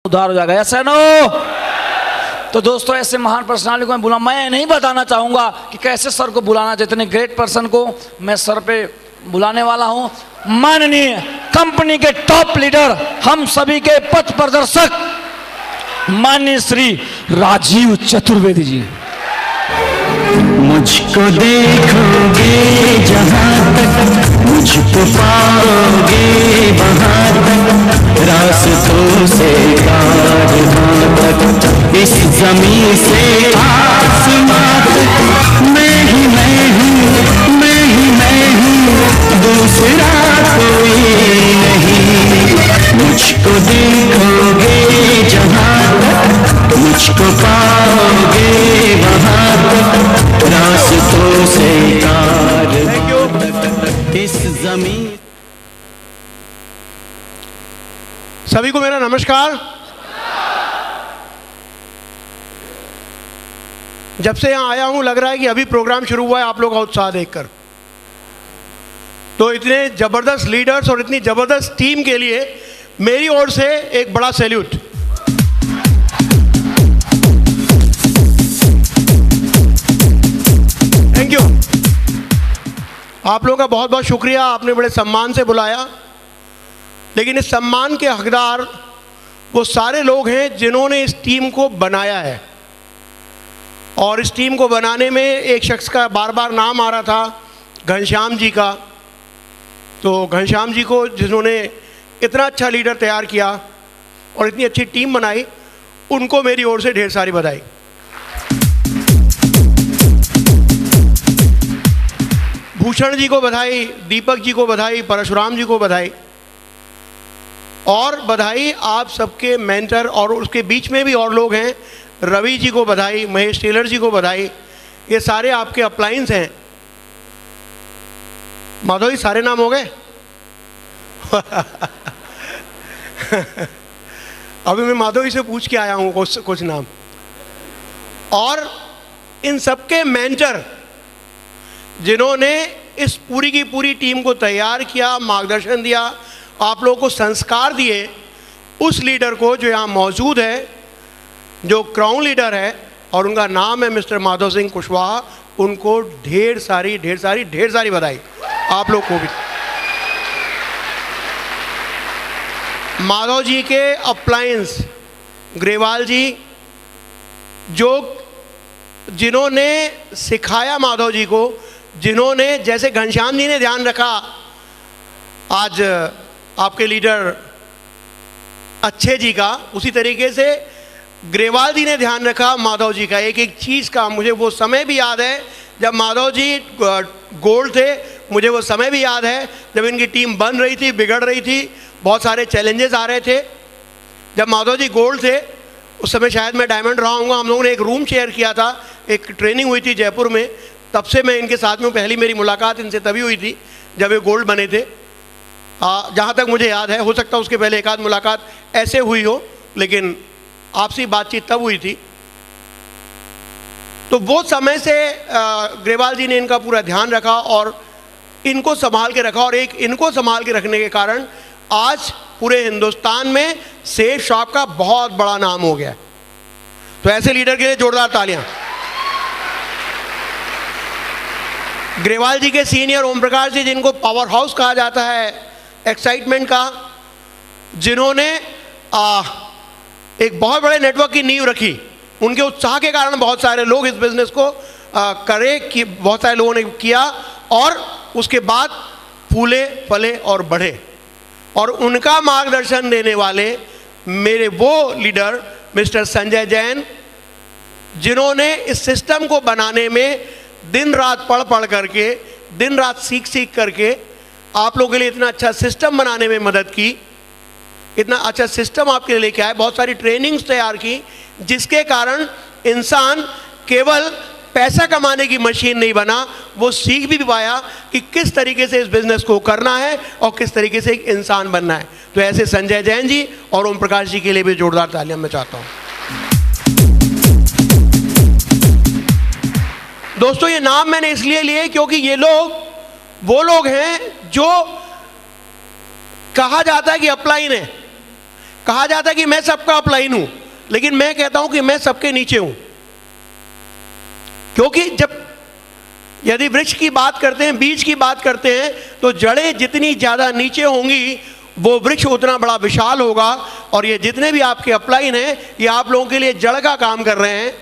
उधार हो जाएगा। ऐसा नो। तो दोस्तों ऐसे महान पर्सनालिटी को मैं बुला, मैं नहीं बताना चाहूंगा कि कैसे सर को बुलाना चाहिए। इतने ग्रेट पर्सन को मैं सर पे बुलाने वाला हूं। माननीय कंपनी के टॉप लीडर, हम सभी के पथ प्रदर्शक, माननीय श्री राजीव चतुर्वेदी जी। मुझको देखोगे जहाँ तक, मुझको पाओगे वहाँ तक, रास्तों से कारवां तक, इस जमीन से आसमां तक, मैं ही मैं हूँ, मैं ही मैं हूँ, दूसरा कोई नहीं। मुझको देखोगे जहाँ तक, मुझको पाओगे वहाँ तक, रास्तों से कारवां तक, इस जमीन। सभी को मेरा नमस्कार। जब से यहाँ आया हूँ लग रहा है कि अभी प्रोग्राम शुरू हुआ है आप लोगों का उत्साह देखकर। तो इतने जबरदस्त लीडर्स और इतनी जबरदस्त टीम के लिए मेरी ओर से एक बड़ा सैल्यूट। Thank you. आप लोगों का बहुत बहुत शुक्रिया, आपने बड़े सम्मान से बुलाया। लेकिन इस सम्मान के हकदार वो सारे लोग हैं जिन्होंने इस टीम को बनाया है। और इस टीम को बनाने में एक शख्स का बार बार नाम आ रहा था, घनश्याम जी का। तो घनश्याम जी को जिन्होंने इतना अच्छा लीडर तैयार किया और इतनी अच्छी टीम बनाई, उनको मेरी ओर से ढेर सारी बधाई। भूषण जी को बधाई, दीपक जी को बधाई, परशुराम जी को बधाई, और बधाई आप सबके मेंटर, और उसके बीच में भी और लोग हैं, रवि जी को बधाई, महेश टेलर जी को बधाई। ये सारे आपके अपलाइंस हैं। माधव जी सारे नाम हो गए? अभी मैं माधव जी से पूछ के आया हूँ कुछ नाम। और इन सबके मेंटर जिन्होंने इस पूरी की पूरी टीम को तैयार किया, मार्गदर्शन दिया, आप लोगों को संस्कार दिए, उस लीडर को जो यहाँ मौजूद है, जो क्राउन लीडर है और उनका नाम है मिस्टर माधव सिंह कुशवाहा, उनको ढेर सारी बधाई। आप लोग को भी। माधव जी के अप्लायंस ग्रेवाल जी, जिन्होंने सिखाया माधव जी को, जिन्होंने, जैसे घनश्याम जी ने ध्यान रखा आज आपके लीडर अच्छे जी का, उसी तरीके से ग्रेवाल जी ने ध्यान रखा माधव जी का एक एक चीज़ का। मुझे वो समय भी याद है जब माधव जी गोल्ड थे, मुझे वो समय भी याद है जब इनकी टीम बन रही थी, बिगड़ रही थी, बहुत सारे चैलेंजेस आ रहे थे। जब माधव जी गोल्ड थे उस समय शायद मैं डायमंड रहा हूँगा। हम लोगों ने एक रूम शेयर किया था, एक ट्रेनिंग हुई थी जयपुर में, तब से मैं इनके साथ में, पहली मेरी मुलाकात इनसे तभी हुई थी जब ये गोल्ड बने थे। जहाँ तक मुझे याद है, हो सकता है उसके पहले एक आध मुलाकात ऐसे हुई हो, लेकिन आपसी बातचीत तब हुई थी। तो वो समय से ग्रेवाल जी ने इनका पूरा ध्यान रखा और इनको संभाल के रखा, और एक इनको संभाल के रखने के कारण आज पूरे हिंदुस्तान में सेफ शॉप का बहुत बड़ा नाम हो गया। तो ऐसे लीडर के लिए जोरदार तालियां। ग्रेवाल जी के सीनियर ओम प्रकाश जी, जिनको पावर हाउस कहा जाता है एक्साइटमेंट का, जिन्होंने एक बहुत बड़े नेटवर्क की नींव रखी। उनके उत्साह के कारण बहुत सारे लोग इस बिजनेस को कि बहुत सारे लोगों ने किया, और उसके बाद फूले फले और बढ़े। और उनका मार्गदर्शन देने वाले मेरे वो लीडर मिस्टर संजय जैन, जिन्होंने इस सिस्टम को बनाने में दिन रात पढ़ करके, दिन रात सीख करके आप लोगों के लिए इतना अच्छा सिस्टम बनाने में मदद की, इतना अच्छा सिस्टम आपके लिए लेके आए, बहुत सारी ट्रेनिंग्स तैयार की, जिसके कारण इंसान केवल पैसा कमाने की मशीन नहीं बना, वो सीख भी पाया कि किस तरीके से इस बिजनेस को करना है और किस तरीके से एक इंसान बनना है। तो ऐसे संजय जैन जी और ओम प्रकाश जी के लिए भी जोरदार तालियां मैं चाहता हूं। दोस्तों ये नाम मैंने इसलिए लिए क्योंकि ये लोग वो लोग हैं जो कहा जाता है कि अपलाइन है, कहा जाता है कि मैं सबका अपलाइन हूं, लेकिन मैं कहता हूं कि मैं सबके नीचे हूं। क्योंकि यदि वृक्ष की बात करते हैं, बीज की बात करते हैं, तो जड़ें जितनी ज्यादा नीचे होंगी वो वृक्ष उतना बड़ा विशाल होगा। और ये जितने भी आपके अपलाइन हैं, ये आप लोगों के लिए जड़ का काम कर रहे हैं,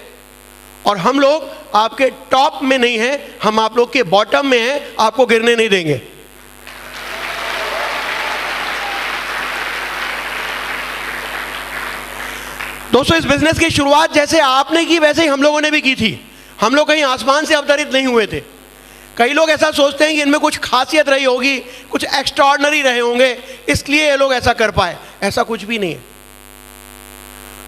और हम लोग आपके टॉप में नहीं हैं, हम आप लोग के बॉटम में हैं, आपको गिरने नहीं देंगे। दोस्तों, इस बिजनेस की शुरुआत जैसे आपने की वैसे ही हम लोगों ने भी की थी। हम लोग कहीं आसमान से अवतरित नहीं हुए थे। कई लोग ऐसा सोचते हैं कि इनमें कुछ खासियत रही होगी, कुछ एक्स्ट्राऑर्डिनरी रहे होंगे, इसलिए ये लोग ऐसा कर पाए। ऐसा कुछ भी नहीं है।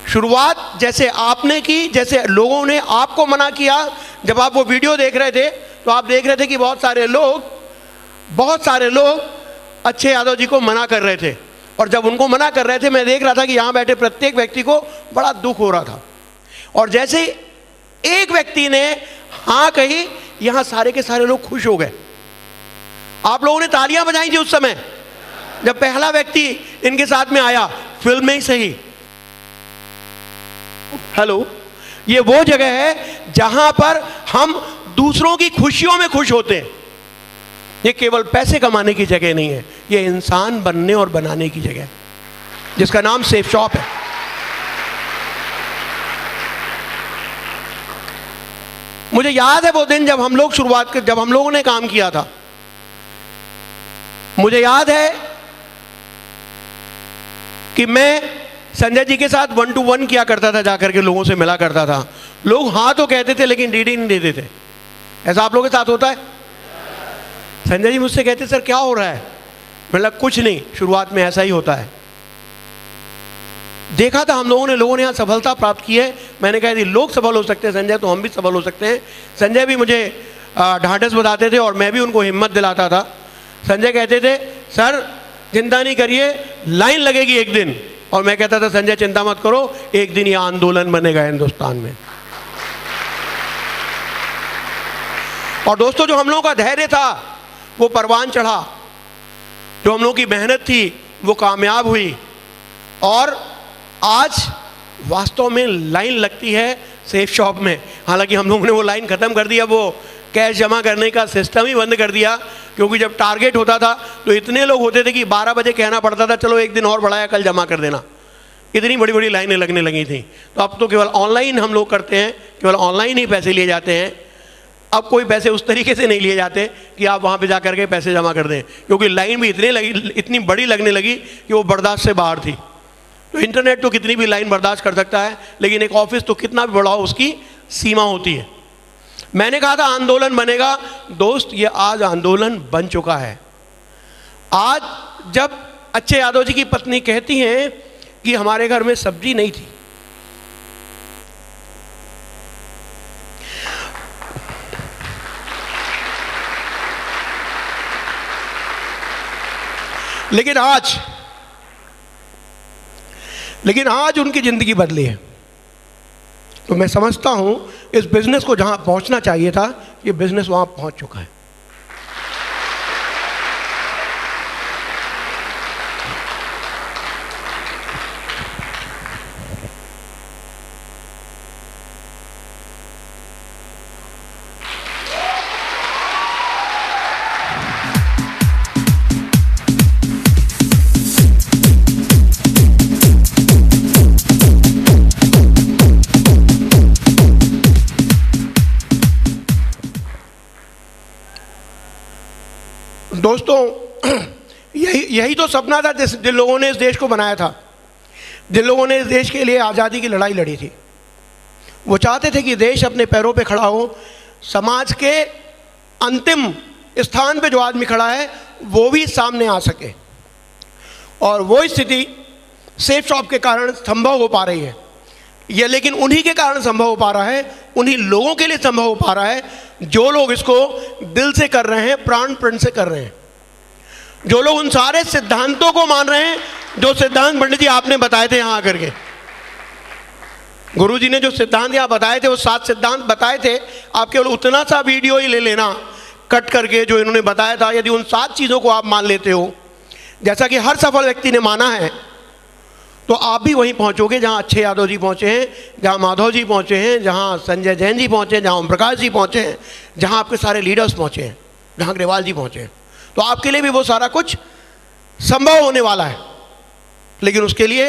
शुरुआत जैसे आपने की, जैसे लोगों ने आपको मना किया। जब आप वो वीडियो देख रहे थे तो आप देख रहे थे कि बहुत सारे लोग अच्छे यादव जी को मना कर रहे थे, और जब उनको मना कर रहे थे मैं देख रहा था कि यहां बैठे प्रत्येक व्यक्ति को बड़ा दुख हो रहा था। और जैसे एक व्यक्ति ने हां कही, यहां सारे के सारे लोग खुश हो गए। आप लोगों ने तालियां बजाई थी उस समय जब पहला व्यक्ति इनके साथ में आया, फिल्म में ही सही। हेलो, ये वो जगह है जहां पर हम दूसरों की खुशियों में खुश होते हैं। ये केवल पैसे कमाने की जगह नहीं है, ये इंसान बनने और बनाने की जगह है, जिसका नाम सेफ शॉप है। मुझे याद है वो दिन जब हम लोग जब हम लोगों ने काम किया था। मुझे याद है कि मैं संजय जी के साथ 1 to 1 किया करता था, जाकर के लोगों से मिला करता था। लोग हाँ तो कहते थे लेकिन डीडी नहीं देते थे। ऐसा आप लोगों के साथ होता है? संजय जी मुझसे कहते सर क्या हो रहा है? मतलब कुछ नहीं, शुरुआत में ऐसा ही होता है। देखा था हम लोगों ने यहाँ सफलता प्राप्त की है। मैंने कहा यदि लोग सफल हो सकते हैं संजय, तो हम भी सफल हो सकते हैं। संजय भी मुझे ढांढस बताते थे और मैं भी उनको हिम्मत दिलाता था। संजय कहते थे सर चिंता नहीं करिए, लाइन लगेगी एक दिन। और मैं कहता था संजय चिंता मत करो, एक दिन ये आंदोलन बनेगा हिंदुस्तान में। और दोस्तों, जो हम लोगों का धैर्य था वो परवान चढ़ा, जो हम लोगों की मेहनत थी वो कामयाब हुई, और आज वास्तव में लाइन लगती है सेफ शॉप में। हालांकि हम लोगों ने वो लाइन खत्म कर दिया, वो कैश जमा करने का सिस्टम ही बंद कर दिया, क्योंकि जब टारगेट होता था तो इतने लोग होते थे कि 12 बजे कहना पड़ता था चलो एक दिन और बढ़ाया, कल जमा कर देना। इतनी बड़ी बड़ी लाइनें लगने लगी थी। तो अब तो केवल ऑनलाइन हम लोग करते हैं, केवल ऑनलाइन ही पैसे लिए जाते हैं। अब कोई पैसे उस तरीके से नहीं लिए जाते कि आप वहाँ पे जा करके पैसे जमा कर दें, क्योंकि लाइन भी इतनी बड़ी लगने लगी कि वो बर्दाश्त से बाहर थी। तो इंटरनेट तो कितनी भी लाइन बर्दाश्त कर सकता है, लेकिन एक ऑफिस तो कितना भी बड़ा हो उसकी सीमा होती है। मैंने कहा था आंदोलन बनेगा, दोस्त ये आज आंदोलन बन चुका है। आज जब अच्छे यादव जी की पत्नी कहती हैं कि हमारे घर में सब्जी नहीं थी, लेकिन आज उनकी जिंदगी बदली है। तो मैं समझता हूं इस बिजनेस को जहां पहुंचना चाहिए था, ये बिजनेस वहां पहुंच चुका है। दोस्तों, यही तो सपना था जिन लोगों ने इस देश को बनाया था, जिन लोगों ने इस देश के लिए आज़ादी की लड़ाई लड़ी थी। वो चाहते थे कि देश अपने पैरों पे खड़ा हो, समाज के अंतिम स्थान पे जो आदमी खड़ा है वो भी सामने आ सके। और वो स्थिति सेफ शॉप के कारण संभव हो पा रही है। ये लेकिन उन्हीं के कारण संभव हो पा रहा है, उन्हीं लोगों के लिए संभव हो पा रहा है जो लोग इसको दिल से कर रहे हैं, प्राण प्रण से कर रहे हैं, जो लोग उन सारे सिद्धांतों को मान रहे हैं जो सिद्धांत पंडित जी आपने बताए थे यहाँ आकर के। गुरुजी ने जो सिद्धांत यहाँ बताए थे, वो 7 सिद्धांत बताए थे। आप केवल उतना सा वीडियो ही ले लेना कट करके जो इन्होंने बताया था। यदि उन 7 चीज़ों को आप मान लेते हो, जैसा कि हर सफल व्यक्ति ने माना है, तो आप भी वहीं पहुंचोगे जहां अच्छे यादव जी पहुंचे हैं, जहां माधव जी पहुंचे हैं, जहां संजय जैन जी पहुंचे हैं, जहां ओम प्रकाश जी पहुंचे हैं, जहां आपके सारे लीडर्स पहुंचे हैं, जहां अग्रवाल जी पहुंचे हैं। तो आपके लिए भी वो सारा कुछ संभव होने वाला है, लेकिन उसके लिए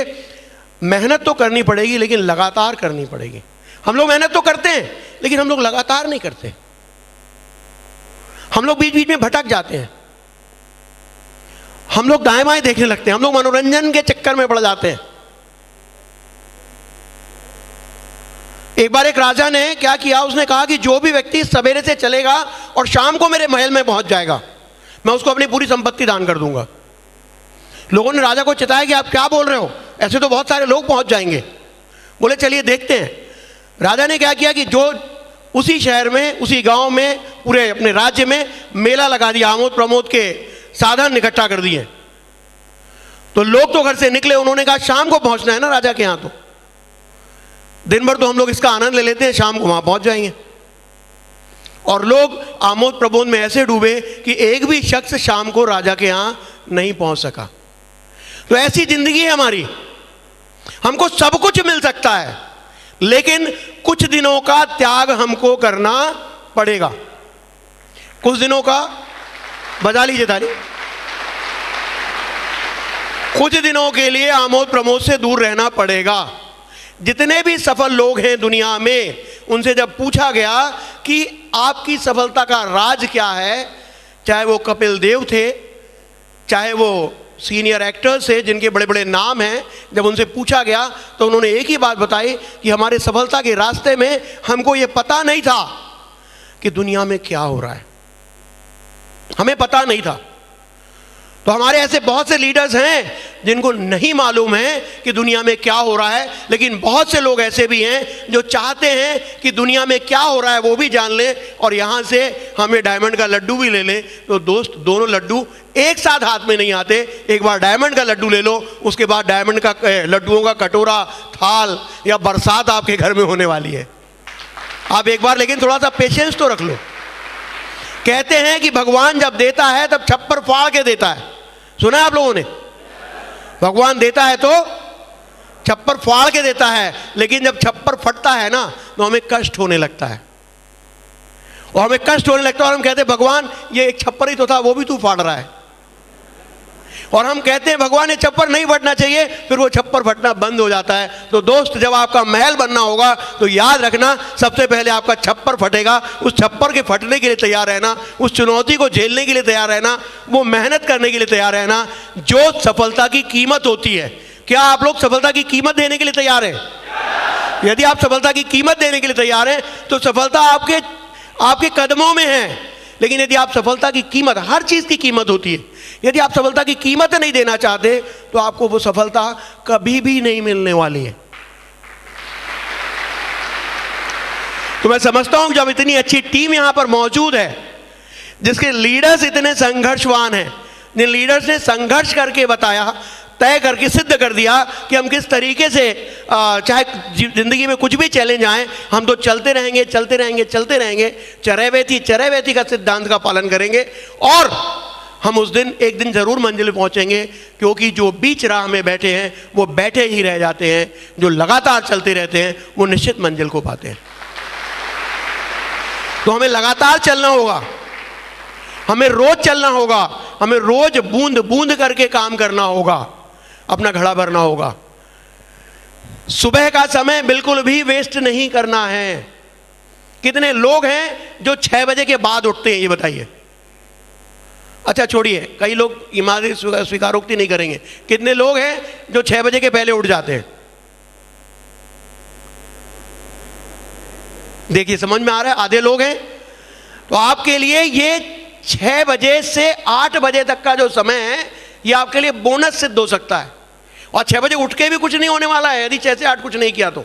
मेहनत तो करनी पड़ेगी, लेकिन लगातार करनी पड़ेगी। हम लोग मेहनत तो करते हैं, लेकिन हम लोग लगातार नहीं करते। हम लोग बीच बीच में भटक जाते हैं, हम लोग दाएं बाएं देखने लगते हैं, हम लोग मनोरंजन के चक्कर में पड़ जाते हैं। एक बार एक राजा ने क्या किया, उसने कहा कि जो भी व्यक्ति सवेरे से चलेगा और शाम को मेरे महल में पहुंच जाएगा, मैं उसको अपनी पूरी संपत्ति दान कर दूंगा। लोगों ने राजा को चिताया कि आप क्या बोल रहे हो, ऐसे तो बहुत सारे लोग पहुंच जाएंगे। बोले चलिए देखते हैं। राजा ने क्या किया कि जो उसी शहर में, उसी गांव में, पूरे अपने राज्य में मेला लगा दिया, आमोद प्रमोद के साधन इकट्ठा कर दिए। तो लोग तो घर से निकले, उन्होंने कहा शाम को पहुंचना है ना राजा के यहां, तो दिन भर तो हम लोग इसका आनंद ले लेते हैं, शाम को वहां पहुंच जाएंगे। और लोग आमोद प्रमोद में ऐसे डूबे कि एक भी शख्स शाम को राजा के यहां नहीं पहुंच सका। तो ऐसी जिंदगी है हमारी, हमको सब कुछ मिल सकता है, लेकिन कुछ दिनों का त्याग हमको करना पड़ेगा। कुछ दिनों का, बजा लीजिए ताली। कुछ दिनों के लिए आमोद प्रमोद से दूर रहना पड़ेगा। जितने भी सफल लोग हैं दुनिया में, उनसे जब पूछा गया कि आपकी सफलता का राज क्या है, चाहे वो कपिल देव थे, चाहे वो सीनियर एक्टर्स थे जिनके बड़े बड़े नाम हैं, जब उनसे पूछा गया तो उन्होंने एक ही बात बताई कि हमारे सफलता के रास्ते में हमको ये पता नहीं था कि दुनिया में क्या हो रहा है, हमें पता नहीं था। तो हमारे ऐसे बहुत से लीडर्स हैं जिनको नहीं मालूम है कि दुनिया में क्या हो रहा है, लेकिन बहुत से लोग ऐसे भी हैं जो चाहते हैं कि दुनिया में क्या हो रहा है वो भी जान लें और यहाँ से हमें डायमंड का लड्डू भी ले लें। तो दोस्त, दोनों लड्डू एक साथ हाथ में नहीं आते। एक बार डायमंड का लड्डू ले लो, उसके बाद डायमंड का लड्डुओं का कटोरा, थाल या बरसात आपके घर में होने वाली है। आप एक बार लेकिन थोड़ा सा पेशेंस तो रख लो। कहते हैं कि भगवान जब देता है तब छप्पर फाड़ के देता है, सुना है आप लोगों ने? भगवान देता है तो छप्पर फाड़ के देता है, लेकिन जब छप्पर फटता है ना तो हमें कष्ट होने लगता है, और हमें कष्ट होने लगता है और हम कहते हैं भगवान ये एक छप्पर ही तो था, वो भी तू फाड़ रहा है। और हम कहते हैं भगवान ये छप्पर नहीं फटना चाहिए, फिर वो छप्पर फटना बंद हो जाता है। तो दोस्त, जब आपका महल बनना होगा तो याद रखना, सबसे पहले आपका छप्पर फटेगा। उस छप्पर के फटने के लिए तैयार रहना, उस चुनौती को झेलने के लिए तैयार रहना, वो मेहनत करने के लिए तैयार रहना जो सफलता की कीमत होती है। क्या आप लोग सफलता की कीमत देने के लिए तैयार हैं? यदि आप सफलता की कीमत देने के लिए तैयार हैं तो सफलता आपके कदमों में है। लेकिन यदि आप सफलता की कीमत, हर चीज की कीमत होती है, यदि आप सफलता की कीमत नहीं देना चाहते तो आपको वो सफलता कभी भी नहीं मिलने वाली है। तो मैं समझता हूं जब इतनी अच्छी टीम यहां पर मौजूद है, जिसके लीडर्स इतने संघर्षवान हैं, जिन लीडर्स ने संघर्ष करके बताया, तय करके सिद्ध कर दिया कि हम किस तरीके से चाहे जिंदगी में कुछ भी चैलेंज आए, हम तो चलते रहेंगे, चलते रहेंगे, चलते रहेंगे, चरैवेती का सिद्धांत का पालन करेंगे और हम उस दिन एक दिन जरूर मंजिल पहुंचेंगे। क्योंकि जो बीच राह में बैठे हैं वो बैठे ही रह जाते हैं, जो लगातार चलते रहते हैं वो निश्चित मंजिल को पाते हैं। तो हमें लगातार चलना होगा, हमें रोज चलना होगा, हमें रोज बूंद बूंद करके काम करना होगा, अपना घड़ा भरना होगा। सुबह का समय बिल्कुल भी वेस्ट नहीं करना है। कितने लोग हैं जो 6 बजे के बाद उठते हैं, ये बताइए? अच्छा छोड़िए, कई लोग ईमानदारी स्वीकारोक्ति नहीं करेंगे। कितने लोग हैं जो 6 बजे के पहले उठ जाते हैं? देखिए, समझ में आ रहा है? आधे लोग हैं। तो आपके लिए ये 6 बजे से 8 बजे तक का जो समय है, ये आपके लिए बोनस सिद्ध हो सकता है। और 6 बजे उठ के भी कुछ नहीं होने वाला है यदि 6 से 8 कुछ नहीं किया तो।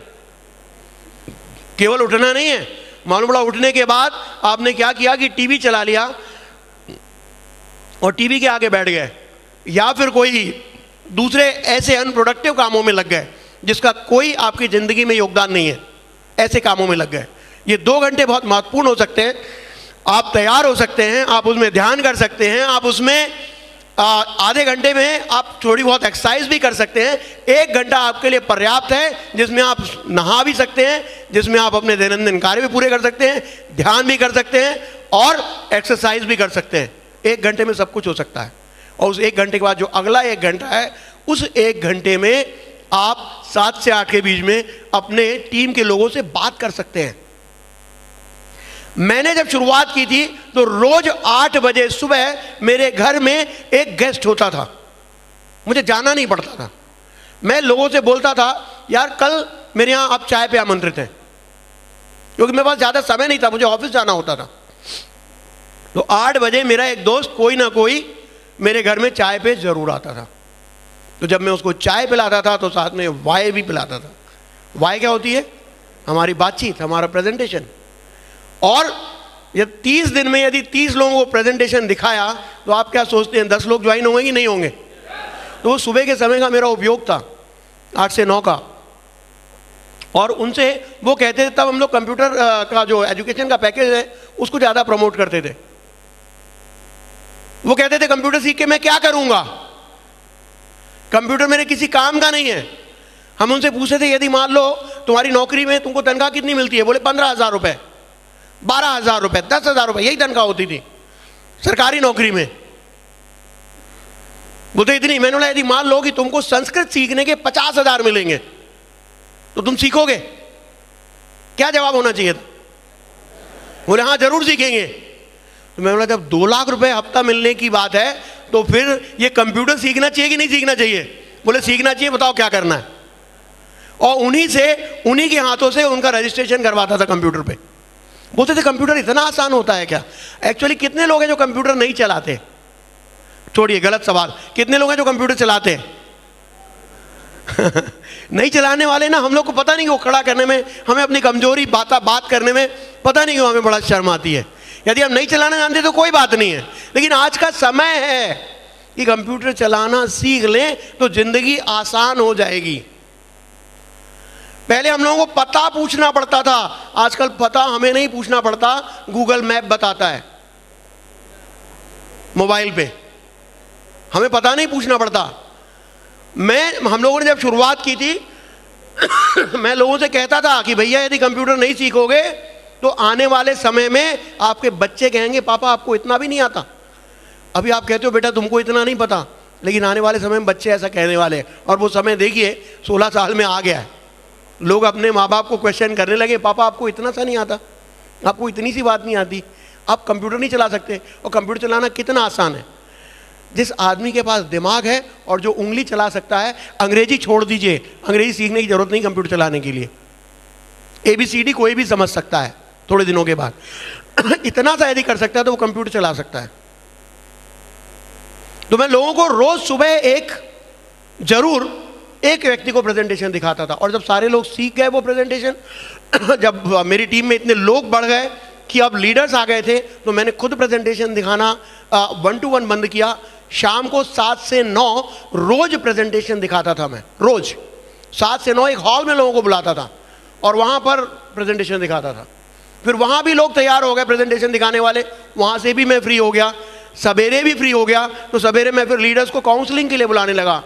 केवल उठना नहीं है, मालूम पड़ा उठने के बाद आपने क्या किया कि टीवी चला लिया और टीवी के आगे बैठ गए, या फिर कोई दूसरे ऐसे अनप्रोडक्टिव कामों में लग गए जिसका कोई आपकी ज़िंदगी में योगदान नहीं है, ऐसे कामों में लग गए। ये 2 घंटे बहुत महत्वपूर्ण हो सकते हैं। आप तैयार हो सकते हैं, आप उसमें ध्यान कर सकते हैं, आप उसमें आधे घंटे में आप थोड़ी बहुत एक्सरसाइज भी कर सकते हैं। 1 घंटा आपके लिए पर्याप्त है, जिसमें आप नहा भी सकते हैं, जिसमें आप अपने दैनंदिन कार्य भी पूरे कर सकते हैं, ध्यान भी कर सकते हैं और एक्सरसाइज भी कर सकते हैं। 1 घंटे में सब कुछ हो सकता है। और उस 1 घंटे के बाद जो अगला 1 घंटा है, उस 1 घंटे में आप 7 से 8 के बीच में अपने टीम के लोगों से बात कर सकते हैं। मैंने जब शुरुआत की थी तो रोज 8 बजे सुबह मेरे घर में एक गेस्ट होता था, मुझे जाना नहीं पड़ता था। मैं लोगों से बोलता था, यार कल मेरे यहाँ आप चाय पे आमंत्रित हैं, क्योंकि मेरे पास ज़्यादा समय नहीं था, मुझे ऑफिस जाना होता था। तो 8 बजे मेरा एक दोस्त कोई ना कोई मेरे घर में चाय पे जरूर आता था। तो जब मैं उसको चाय पिलाता था तो साथ में वाई भी पिलाता था। वाई क्या होती है? हमारी बातचीत, हमारा प्रेजेंटेशन। और जब 30 दिन में यदि 30 लोगों को प्रेजेंटेशन दिखाया तो आप क्या सोचते हैं 10 लोग ज्वाइन होंगे कि नहीं होंगे? तो वो सुबह के समय का मेरा उपयोग था, 8 से 9 का। और उनसे वो कहते थे, तब हम लोग कंप्यूटर का जो एजुकेशन का पैकेज है उसको ज़्यादा प्रमोट करते थे। वो कहते थे कंप्यूटर सीख के मैं क्या करूंगा, कंप्यूटर मेरे किसी काम का नहीं है। हम उनसे पूछते थे, यदि मान लो तुम्हारी नौकरी में तुमको तनख्वाह कितनी मिलती है? बोले 15,000 रुपये, 12,000 रुपये, 10,000 रुपये, यही तनख्वाह होती थी सरकारी नौकरी में। बोलते इतनी। मैंने बोला यदि मान लो कि तुमको संस्कृत सीखने के 50,000 मिलेंगे तो तुम सीखोगे? क्या जवाब होना चाहिए था? बोले हाँ जरूर सीखेंगे। तो मैं बोला जब 2 लाख रुपए हफ्ता मिलने की बात है तो फिर ये कंप्यूटर सीखना चाहिए कि नहीं सीखना चाहिए? बोले सीखना चाहिए, बताओ क्या करना है। और उन्हीं के हाथों से उनका रजिस्ट्रेशन करवाता था कंप्यूटर पे। बोलते थे कंप्यूटर इतना आसान होता है क्या? एक्चुअली कितने लोग हैं जो कंप्यूटर नहीं चलाते? छोड़िए, गलत सवाल। कितने लोग हैं जो कंप्यूटर चलाते हैं? नहीं चलाने वाले ना, हम लोग को पता नहीं वो खड़ा करने में, हमें अपनी कमजोरी बात करने में पता नहीं क्यों हमें बड़ा शर्म आती है। यदि हम नहीं चलाना जानते तो कोई बात नहीं है, लेकिन आज का समय है कि कंप्यूटर चलाना सीख लें तो जिंदगी आसान हो जाएगी। पहले हम लोगों को पता पूछना पड़ता था, आजकल पता हमें नहीं पूछना पड़ता, गूगल मैप बताता है मोबाइल पे, हमें पता नहीं पूछना पड़ता। हम लोगों ने जब शुरुआत की थी मैं लोगों से कहता था कि भैया यदि कंप्यूटर नहीं सीखोगे तो आने वाले समय में आपके बच्चे कहेंगे पापा आपको इतना भी नहीं आता। अभी आप कहते हो बेटा तुमको इतना नहीं पता, लेकिन आने वाले समय में बच्चे ऐसा कहने वाले हैं। और वो समय देखिए 16 साल में आ गया है। लोग अपने माँ बाप को क्वेश्चन करने लगे, पापा आपको इतना सा नहीं आता, आपको इतनी सी बात नहीं आती, आप कंप्यूटर नहीं चला सकते। और कंप्यूटर चलाना कितना आसान है। जिस आदमी के पास दिमाग है और जो उंगली चला सकता है, अंग्रेजी छोड़ दीजिए, अंग्रेजी सीखने की जरूरत नहीं कंप्यूटर चलाने के लिए। ABCD कोई भी समझ सकता है थोड़े दिनों के बाद। इतना सा यदि कर सकता है तो वो कंप्यूटर चला सकता है। तो मैं लोगों को रोज सुबह जरूर एक व्यक्ति को प्रेजेंटेशन दिखाता था। और जब सारे लोग सीख गए वो प्रेजेंटेशन, जब मेरी टीम में इतने लोग बढ़ गए कि अब लीडर्स आ गए थे, तो मैंने खुद प्रेजेंटेशन दिखाना 1-to-1 बंद किया। शाम को 7 से 9 रोज प्रेजेंटेशन दिखाता था मैं। रोज 7 से 9 एक हॉल में लोगों को बुलाता था और वहां पर प्रेजेंटेशन दिखाता था। फिर वहां भी लोग तैयार हो गए प्रेजेंटेशन दिखाने वाले, वहां से भी मैं फ्री हो गया। सवेरे भी फ्री हो गया तो सवेरे मैं फिर लीडर्स को काउंसलिंग के लिए बुलाने लगा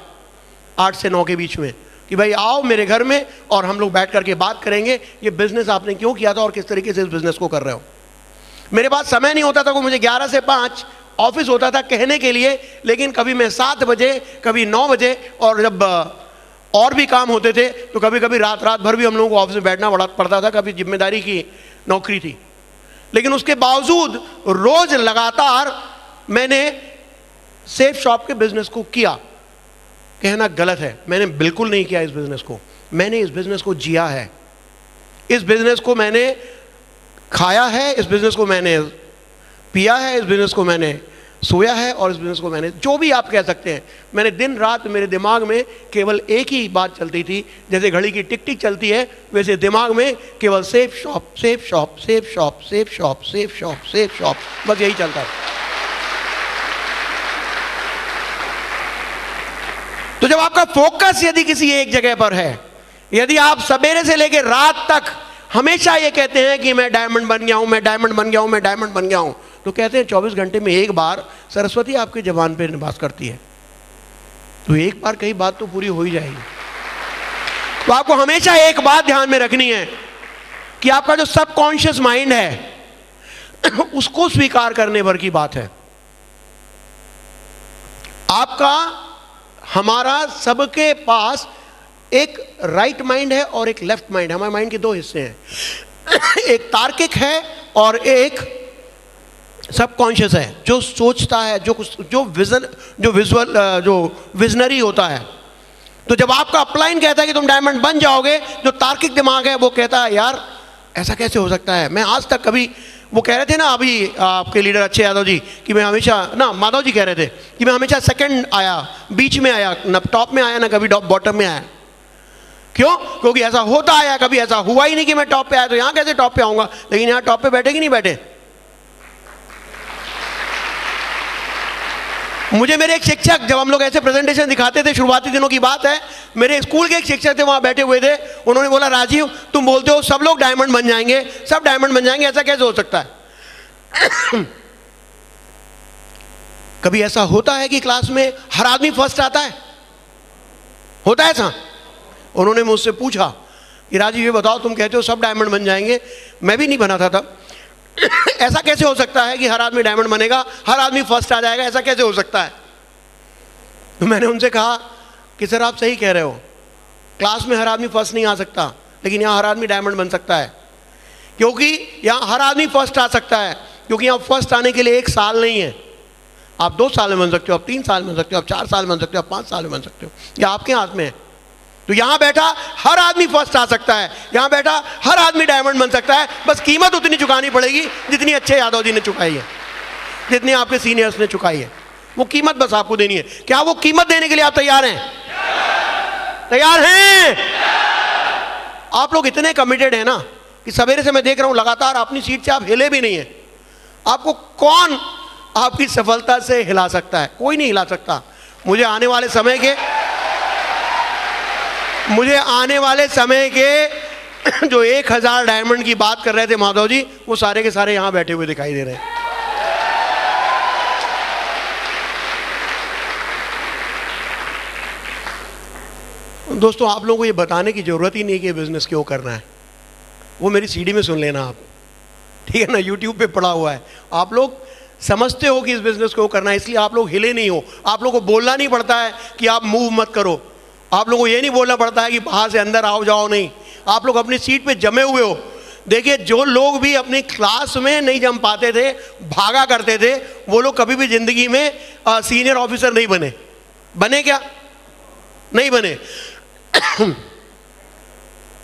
8 से 9 के बीच में कि भाई आओ मेरे घर में और हम लोग बैठ करके बात करेंगे, ये बिजनेस आपने क्यों किया था और किस तरीके से इस बिजनेस को कर रहे हो। मेरे पास समय नहीं होता था को मुझे 11 से 5 ऑफिस होता था कहने के लिए, लेकिन कभी मैं 7 बजे, कभी 9 बजे, और जब और भी काम होते थे तो कभी कभी रात भर भी हम लोगों को ऑफिस में बैठना पड़ता था, कभी जिम्मेदारी की नौकरी थी। लेकिन उसके बावजूद रोज लगातार मैंने सेफ शॉप के बिजनेस को किया। कहना गलत है, मैंने बिल्कुल नहीं किया इस बिजनेस को, मैंने इस बिजनेस को जिया है। इस बिजनेस को मैंने खाया है, इस बिजनेस को मैंने पिया है, इस बिजनेस को मैंने सोया है, और इस बिजनेस को मैंने जो भी आप कह सकते हैं, मैंने दिन रात मेरे दिमाग में केवल एक ही बात चलती थी। जैसे घड़ी की टिक टिक चलती है वैसे दिमाग में केवल safe shop, safe shop, safe shop, safe shop, safe shop, safe shop, बस यही चलता है। तो जब आपका फोकस यदि किसी एक जगह पर है, यदि आप सवेरे से लेकर रात तक हमेशा ये कहते हैं कि मैं डायमंड बन गया हूं, मैं डायमंड बन गया हूं, मैं डायमंड बन गया हूं, तो कहते हैं 24 घंटे में एक बार सरस्वती आपके जबान पे निवास करती है, तो एक बार कई बात तो पूरी हो ही जाएगी। तो आपको हमेशा एक बात ध्यान में रखनी है कि आपका जो सबकॉन्शियस माइंड है उसको स्वीकार करने भर की बात है। आपका, हमारा सबके पास एक राइट माइंड है और एक लेफ्ट माइंड है। हमारे माइंड के दो हिस्से हैं, एक तार्किक है और एक सबकॉन्शियस है, जो सोचता है, जो विजनरी होता है। तो जब आपका अपलाइन कहता है कि तुम डायमंड बन जाओगे, जो तार्किक दिमाग है वो कहता है यार ऐसा कैसे हो सकता है। मैं आज तक कभी, वो कह रहे थे ना अभी आपके लीडर अच्छे यादव जी, कि मैं हमेशा ना, माधव जी कह रहे थे कि मैं हमेशा सेकंड आया, बीच में आया, ना टॉप में आया ना कभी बॉटम में आया। क्यों? क्योंकि ऐसा होता आया, कभी ऐसा हुआ ही नहीं कि मैं टॉप पे आया, तो यहां कैसे टॉप पे आऊंगा। लेकिन यहां टॉप पे बैठे कि नहीं बैठे। मुझे मेरे एक शिक्षक, जब हम लोग ऐसे प्रेजेंटेशन दिखाते थे, शुरुआती दिनों की बात है, मेरे स्कूल के एक शिक्षक थे, वहां बैठे हुए थे, उन्होंने बोला राजीव तुम बोलते हो सब लोग डायमंड बन जाएंगे, सब डायमंड बन जाएंगे, ऐसा कैसे हो सकता है। कभी ऐसा होता है कि क्लास में हर आदमी फर्स्ट आता है? होता है ऐसा? उन्होंने मुझसे पूछा कि राजीव ये बताओ, तुम कहते हो सब डायमंड बन जाएंगे, मैं भी नहीं बना था तब, ऐसा कैसे हो सकता है कि हर आदमी डायमंड बनेगा, हर आदमी फर्स्ट आ जाएगा, ऐसा कैसे हो सकता है। तो मैंने उनसे कहा कि सर आप सही कह रहे हो, क्लास में हर आदमी फर्स्ट नहीं आ सकता, लेकिन यहाँ हर आदमी डायमंड बन सकता है। क्योंकि यहाँ हर आदमी फर्स्ट आ सकता है, क्योंकि यहाँ फर्स्ट आने के लिए एक साल नहीं है, आप 2 साल में बन सकते हो, आप 3 साल में बन सकते हो, आप 4 साल में बन सकते हो, आप 5 साल में बन सकते हो, यह आपके हाथ में है। तो यहां बैठा हर आदमी फर्स्ट आ सकता है, यहां बैठा हर आदमी डायमंड बन सकता है, बस कीमत उतनी चुकानी पड़ेगी जितनी अच्छे यादव जी ने चुकाई है, जितनी आपके सीनियर्स ने चुकाई है, वो कीमत बस आपको देनी है। क्या वो कीमत देने के लिए आप तैयार हैं? तैयार हैं? आप लोग इतने कमिटेड हैं ना कि सवेरे से मैं देख रहा हूं लगातार अपनी सीट से आप हिले भी नहीं है। आपको कौन आपकी सफलता से हिला सकता है? कोई नहीं हिला सकता। मुझे आने वाले समय के जो 1000 डायमंड की बात कर रहे थे माधव जी, वो सारे के सारे यहां बैठे हुए दिखाई दे रहे हैं। दोस्तों आप लोगों को ये बताने की जरूरत ही नहीं कि बिजनेस क्यों करना है, वो मेरी सीडी में सुन लेना आप, ठीक है ना, यूट्यूब पे पड़ा हुआ है। आप लोग समझते हो कि इस बिजनेस को करना है, इसलिए आप लोग हिले नहीं हो। आप लोगों को बोलना नहीं पड़ता है कि आप मूव मत करो, आप लोगों को ये नहीं बोलना पड़ता है कि बाहर से अंदर आओ जाओ, नहीं, आप लोग अपनी सीट पे जमे हुए हो। देखिए जो लोग भी अपनी क्लास में नहीं जम पाते थे, भागा करते थे, वो लोग कभी भी जिंदगी में सीनियर ऑफिसर नहीं बने। बने क्या? नहीं बने।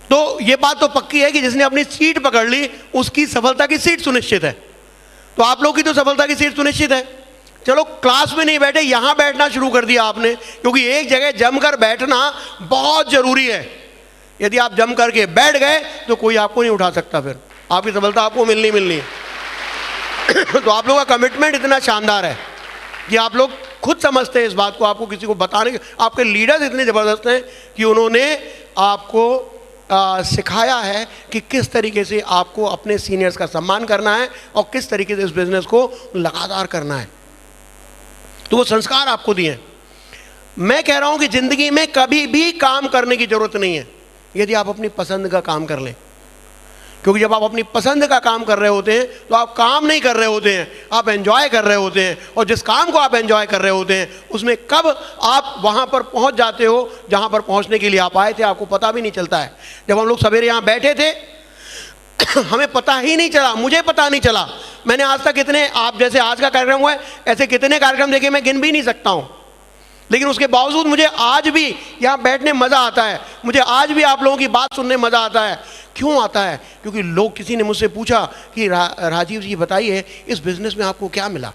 तो ये बात तो पक्की है कि जिसने अपनी सीट पकड़ ली उसकी सफलता की सीट सुनिश्चित है। तो आप लोग की तो सफलता की सीट सुनिश्चित है। चलो क्लास में नहीं बैठे, यहां बैठना शुरू कर दिया आपने, क्योंकि एक जगह जमकर बैठना बहुत जरूरी है। यदि आप जम करके बैठ गए तो कोई आपको नहीं उठा सकता, फिर आपकी सफलता आपको मिलनी है। तो आप लोगों का कमिटमेंट इतना शानदार है कि आप लोग खुद समझते हैं इस बात को, आपको किसी को बताने के, आपके लीडर्स इतने जबरदस्त हैं कि उन्होंने आपको सिखाया है कि किस तरीके से आपको अपने सीनियर्स का सम्मान करना है और किस तरीके से इस बिजनेस को लगातार करना है। तो वो संस्कार आपको दिए हैं। मैं कह रहा हूं कि जिंदगी में कभी भी काम करने की जरूरत नहीं है यदि आप अपनी पसंद का काम कर लें, क्योंकि जब आप अपनी पसंद का काम कर रहे होते हैं तो आप काम नहीं कर रहे होते हैं, आप एंजॉय कर रहे होते हैं। और जिस काम को आप एंजॉय कर रहे होते हैं उसमें कब आप वहां पर पहुंच जाते हो जहां पर पहुंचने के लिए आप आए थे, आपको पता भी नहीं चलता है। जब हम लोग सवेरे यहां बैठे थे हमें पता ही नहीं चला, मुझे पता नहीं चला। मैंने आज तक इतने, आप जैसे आज का कार्यक्रम हुआ है ऐसे कितने कार्यक्रम देखे मैं गिन भी नहीं सकता हूं, लेकिन उसके बावजूद मुझे आज भी यहाँ बैठने मजा आता है, मुझे आज भी आप लोगों की बात सुनने मजा आता है। क्यों आता है? क्योंकि लोग, किसी ने मुझसे पूछा कि राजीव जी बताइए इस बिजनेस में आपको क्या मिला,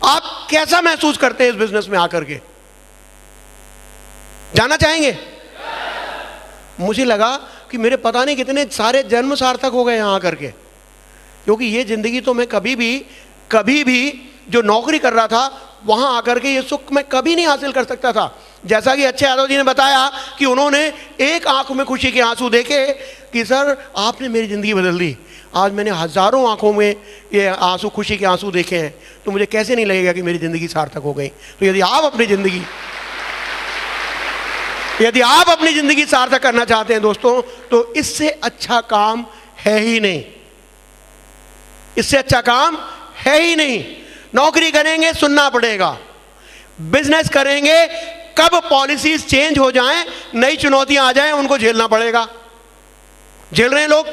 आप कैसा महसूस करते हैं इस बिजनेस में आकर के, जानना चाहेंगे? मुझे लगा कि मेरे पता नहीं कितने सारे जन्म सार्थक हो गए यहां आकर के, क्योंकि ये जिंदगी तो मैं कभी भी जो नौकरी कर रहा था वहां आकर के ये सुख मैं कभी नहीं हासिल कर सकता था। जैसा कि अच्छे यादव जी ने बताया कि उन्होंने एक आंख में खुशी के आंसू देखे कि सर आपने मेरी ज़िंदगी बदल दी, आज मैंने हज़ारों आंखों में ये आंसू, खुशी के आंसू देखे हैं, तो मुझे कैसे नहीं लगेगा कि मेरी ज़िंदगी सार्थक हो गई। तो यदि आप अपनी ज़िंदगी सार्थक करना चाहते हैं दोस्तों, तो इससे अच्छा काम है ही नहीं, इससे अच्छा काम है ही नहीं। नौकरी करेंगे सुनना पड़ेगा, बिजनेस करेंगे कब पॉलिसीज चेंज हो जाएं, नई चुनौतियां आ जाएं, उनको झेलना पड़ेगा। झेल रहे हैं लोग,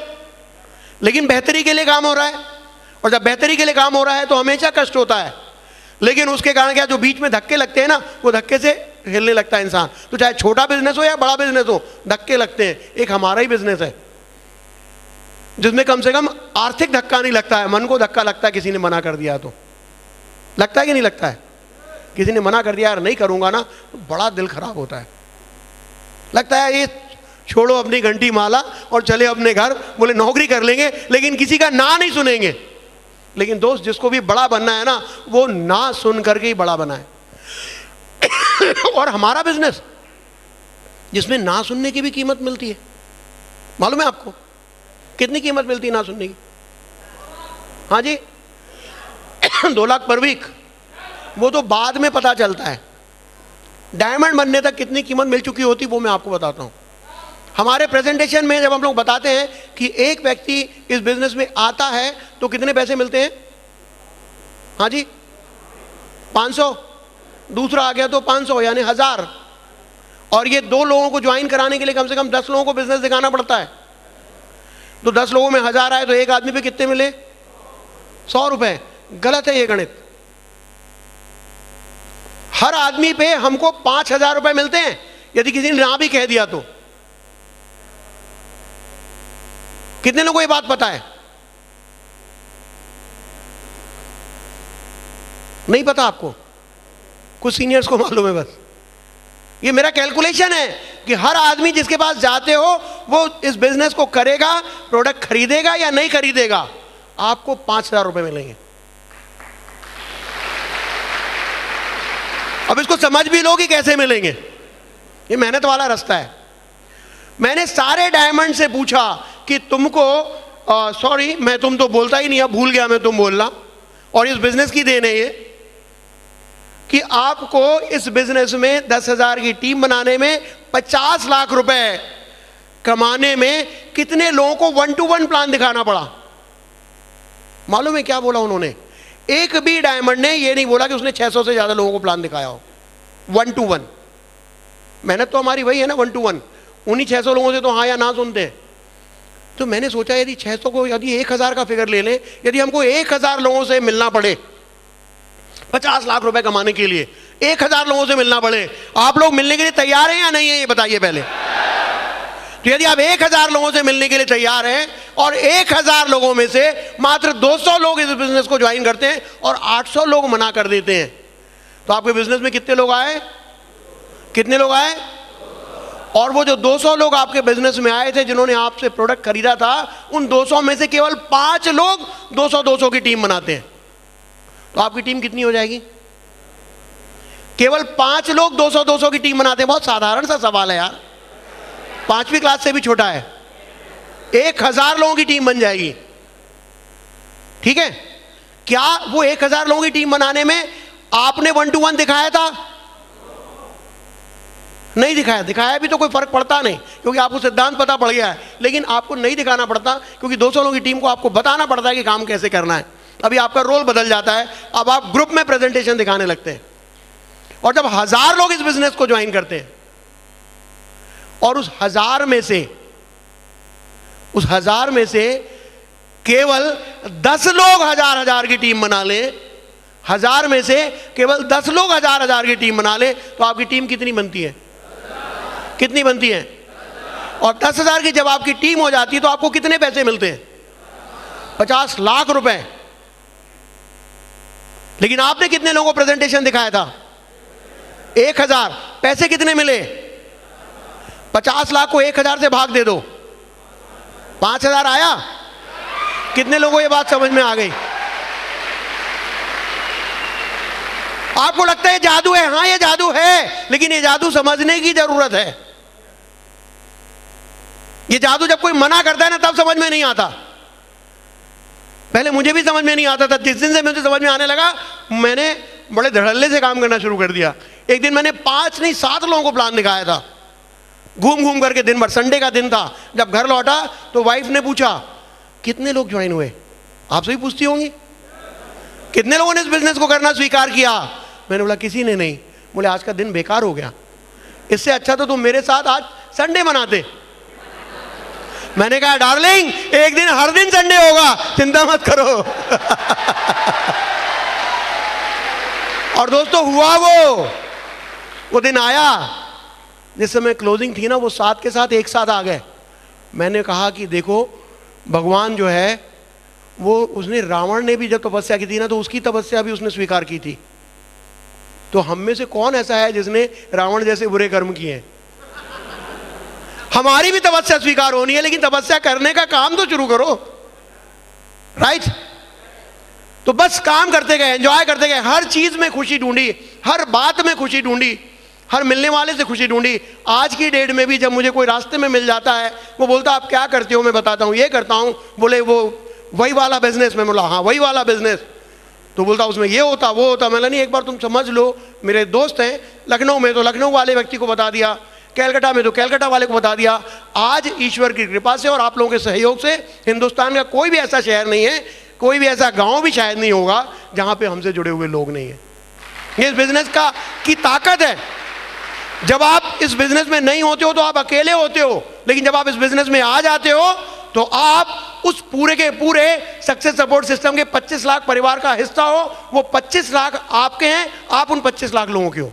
लेकिन बेहतरी के लिए काम हो रहा है, और जब बेहतरी के लिए काम हो रहा है तो हमेशा कष्ट होता है, लेकिन उसके कारण क्या, जो बीच में धक्के लगते हैं ना, वो धक्के से हिलने लगता है इंसान। तो चाहे छोटा बिजनेस हो या बड़ा बिजनेस हो, धक्के लगते हैं। एक हमारा ही बिजनेस है जिसमें कम से कम आर्थिक धक्का नहीं लगता है, मन को धक्का लगता है किसी ने मना कर दिया तो। लगता है कि नहीं लगता है? किसी ने मना कर दिया यार नहीं करूंगा ना, तो बड़ा दिल खराब होता है। लगता है ये छोड़ो अपनी घंटी माला और चले अपने घर, बोले नौकरी कर लेंगे लेकिन किसी का ना नहीं सुनेंगे। लेकिन दोस्त, जिसको भी बड़ा बनना है ना, वो ना सुन करके ही बड़ा बना है। और हमारा बिजनेस जिसमें ना सुनने की भी कीमत मिलती है, मालूम है आपको कितनी कीमत मिलती है ना सुनने की? हाँ जी, 2 लाख पर वीक। वो तो बाद में पता चलता है, डायमंड बनने तक कितनी कीमत मिल चुकी होती वो मैं आपको बताता हूं। हमारे प्रेजेंटेशन में जब हम लोग बताते हैं कि एक व्यक्ति इस बिजनेस में आता है तो कितने पैसे मिलते हैं? हाँ जी, 500, दूसरा आ गया तो 500 यानी 1000, और ये 2 लोगों को ज्वाइन कराने के लिए कम से कम 10 लोगों को बिजनेस दिखाना पड़ता है। तो 10 लोगों में 1000 आए तो एक आदमी पे कितने मिले? 100 रुपए। गलत है ये गणित। हर आदमी पे हमको 5000 रुपए मिलते हैं यदि किसी ने ना भी कह दिया तो। कितने लोगों को ये बात पता है? नहीं पता आपको? कुछ सीनियर्स को मालूम है बस। ये मेरा कैलकुलेशन है कि हर आदमी जिसके पास जाते हो वो इस बिजनेस को करेगा, प्रोडक्ट खरीदेगा या नहीं खरीदेगा, आपको 5000 रुपए मिलेंगे। अब इसको समझ भी लो कि कैसे मिलेंगे। ये मेहनत वाला रास्ता है। मैंने सारे डायमंड से पूछा कि तुमको सॉरी मैं तुम तो बोलता ही नहीं, अब भूल गया मैं तुम बोलना, और इस बिजनेस की देन है ये कि आपको इस बिजनेस में 10,000 की टीम बनाने में 50 लाख रुपए कमाने में कितने लोगों को 1-to-1 प्लान दिखाना पड़ा। मालूम है क्या बोला उन्होंने? एक भी डायमंड ने ये नहीं बोला कि उसने 600 से ज्यादा लोगों को प्लान दिखाया हो 1-to-1। मेहनत तो हमारी वही है ना, 1-to-1। उन्हीं 600 लोगों से तो हाँ या ना सुनते हैं। तो मैंने सोचा यदि 600 को यदि 1000 का फिगर ले लें, यदि हमको 1000 लोगों से मिलना पड़े 50 लाख रुपए कमाने के लिए, 1000 लोगों से मिलना पड़े, आप लोग मिलने के लिए तैयार हैं या नहीं है ये बताइए पहले। तो यदि आप 1000 लोगों से मिलने के लिए तैयार हैं और 1000 लोगों में से मात्र 200 लोग इस बिजनेस को ज्वाइन करते हैं और 800 लोग मना कर देते हैं, तो आपके बिजनेस में कितने लोग आए? कितने लोग आए? और वो जो 200 लोग आपके बिजनेस में आए थे जिन्होंने आपसे प्रोडक्ट खरीदा था, उन 200 में से केवल 5 लोग 200-200 की टीम बनाते हैं, तो आपकी टीम कितनी हो जाएगी? केवल 5 लोग 200-200 की टीम बनाते हैं। बहुत साधारण सा सवाल है यार, 5वीं क्लास से भी छोटा है। 1000 लोगों की टीम बन जाएगी, ठीक है? क्या वो 1000 लोगों की टीम बनाने में आपने 1-to-1 दिखाया था? नहीं दिखाया। दिखाया भी तो कोई फर्क पड़ता नहीं, क्योंकि आपको सिद्धांत पता पड़ गया है। लेकिन आपको नहीं दिखाना पड़ता, क्योंकि 200 लोगों की टीम को आपको बताना पड़ता है कि काम कैसे करना है। अभी आपका रोल बदल जाता है, अब आप ग्रुप में प्रेजेंटेशन दिखाने लगते हैं। और जब 1000 लोग इस बिजनेस को ज्वाइन करते हैं और उस 1000 में से केवल 10 लोग 1000 की टीम बना ले, 1000 में से केवल 10 लोग 1000 की टीम बना ले, तो आपकी टीम कितनी बनती है? कितनी बनती है? और 10,000 की जब आपकी टीम हो जाती है तो आपको कितने पैसे मिलते हैं? 50 लाख रुपए। लेकिन आपने कितने लोगों को प्रेजेंटेशन दिखाया था? 1000। पैसे कितने मिले? 50 लाख को 1000 से भाग दे दो, 5000 आया। कितने लोगों को यह बात समझ में आ गई? आपको लगता है जादू है, हाँ ये जादू है, लेकिन ये जादू समझने की जरूरत है। ये जादू जब कोई मना करता है ना तब समझ में नहीं आता। पहले मुझे भी समझ में नहीं आता था, जिस दिन से मुझे समझ में आने लगा मैंने बड़े धड़ल्ले से काम करना शुरू कर दिया। एक दिन मैंने 5 नहीं 7 लोगों को प्लान दिखाया था, घूम घूम करके दिन भर। संडे का दिन था, जब घर लौटा तो वाइफ ने पूछा कितने लोग ज्वाइन हुए। आपसे भी पूछती होंगी कितने लोगों ने इस बिजनेस को करना स्वीकार किया। मैंने बोला किसी ने नहीं। बोले आज का दिन बेकार हो गया, इससे अच्छा तो तुम मेरे साथ आज संडे मनाते। मैंने कहा डार्लिंग एक दिन हर दिन संडे होगा, चिंता मत करो। और दोस्तों हुआ वो दिन आया जिस समय क्लोजिंग थी ना, वो साथ के साथ एक साथ आ गए। मैंने कहा कि देखो भगवान जो है वो, उसने रावण ने भी जब तपस्या की थी ना तो उसकी तपस्या भी उसने स्वीकार की थी। तो हम में से कौन ऐसा है जिसने रावण जैसे बुरे कर्म किए हैं? हमारी भी तपस्या स्वीकार होनी है, लेकिन तपस्या करने का काम तो शुरू करो, राइट? तो बस काम करते गए, एंजॉय करते गए, हर चीज में खुशी ढूंढी, हर बात में खुशी ढूंढी, हर मिलने वाले से खुशी ढूंढी। आज की डेट में भी जब मुझे कोई रास्ते में मिल जाता है, वो बोलता आप क्या करते हो, मैं बताता हूँ ये करता हूँ। बोले वो वही वाला बिजनेस, मैं बोला हाँ वही वाला बिजनेस। तो बोलता उसमें ये होता वो होता। मैंने नहीं, एक बार तुम समझ लो, मेरे दोस्त हैं लखनऊ में, तो लखनऊ वाले व्यक्ति को बता दिया, कैलकाटा में तो कैलकाटा वाले को बता दिया। आज ईश्वर की कृपा से और आप लोगों के सहयोग से हिंदुस्तान का कोई भी ऐसा शहर नहीं है, कोई भी ऐसा गांव भी शायद नहीं होगा जहां पे हमसे जुड़े हुए लोग नहीं है। ये इस बिजनेस की ताकत है। जब आप इस बिजनेस में नहीं होते हो तो आप अकेले होते हो, लेकिन जब आप इस बिजनेस में आ जाते हो तो आप उस पूरे के पूरे सक्सेस सपोर्ट सिस्टम के 25 लाख परिवार का हिस्सा हो। वो 25 लाख आपके हैं, आप उन 25 लाख लोगों के हो।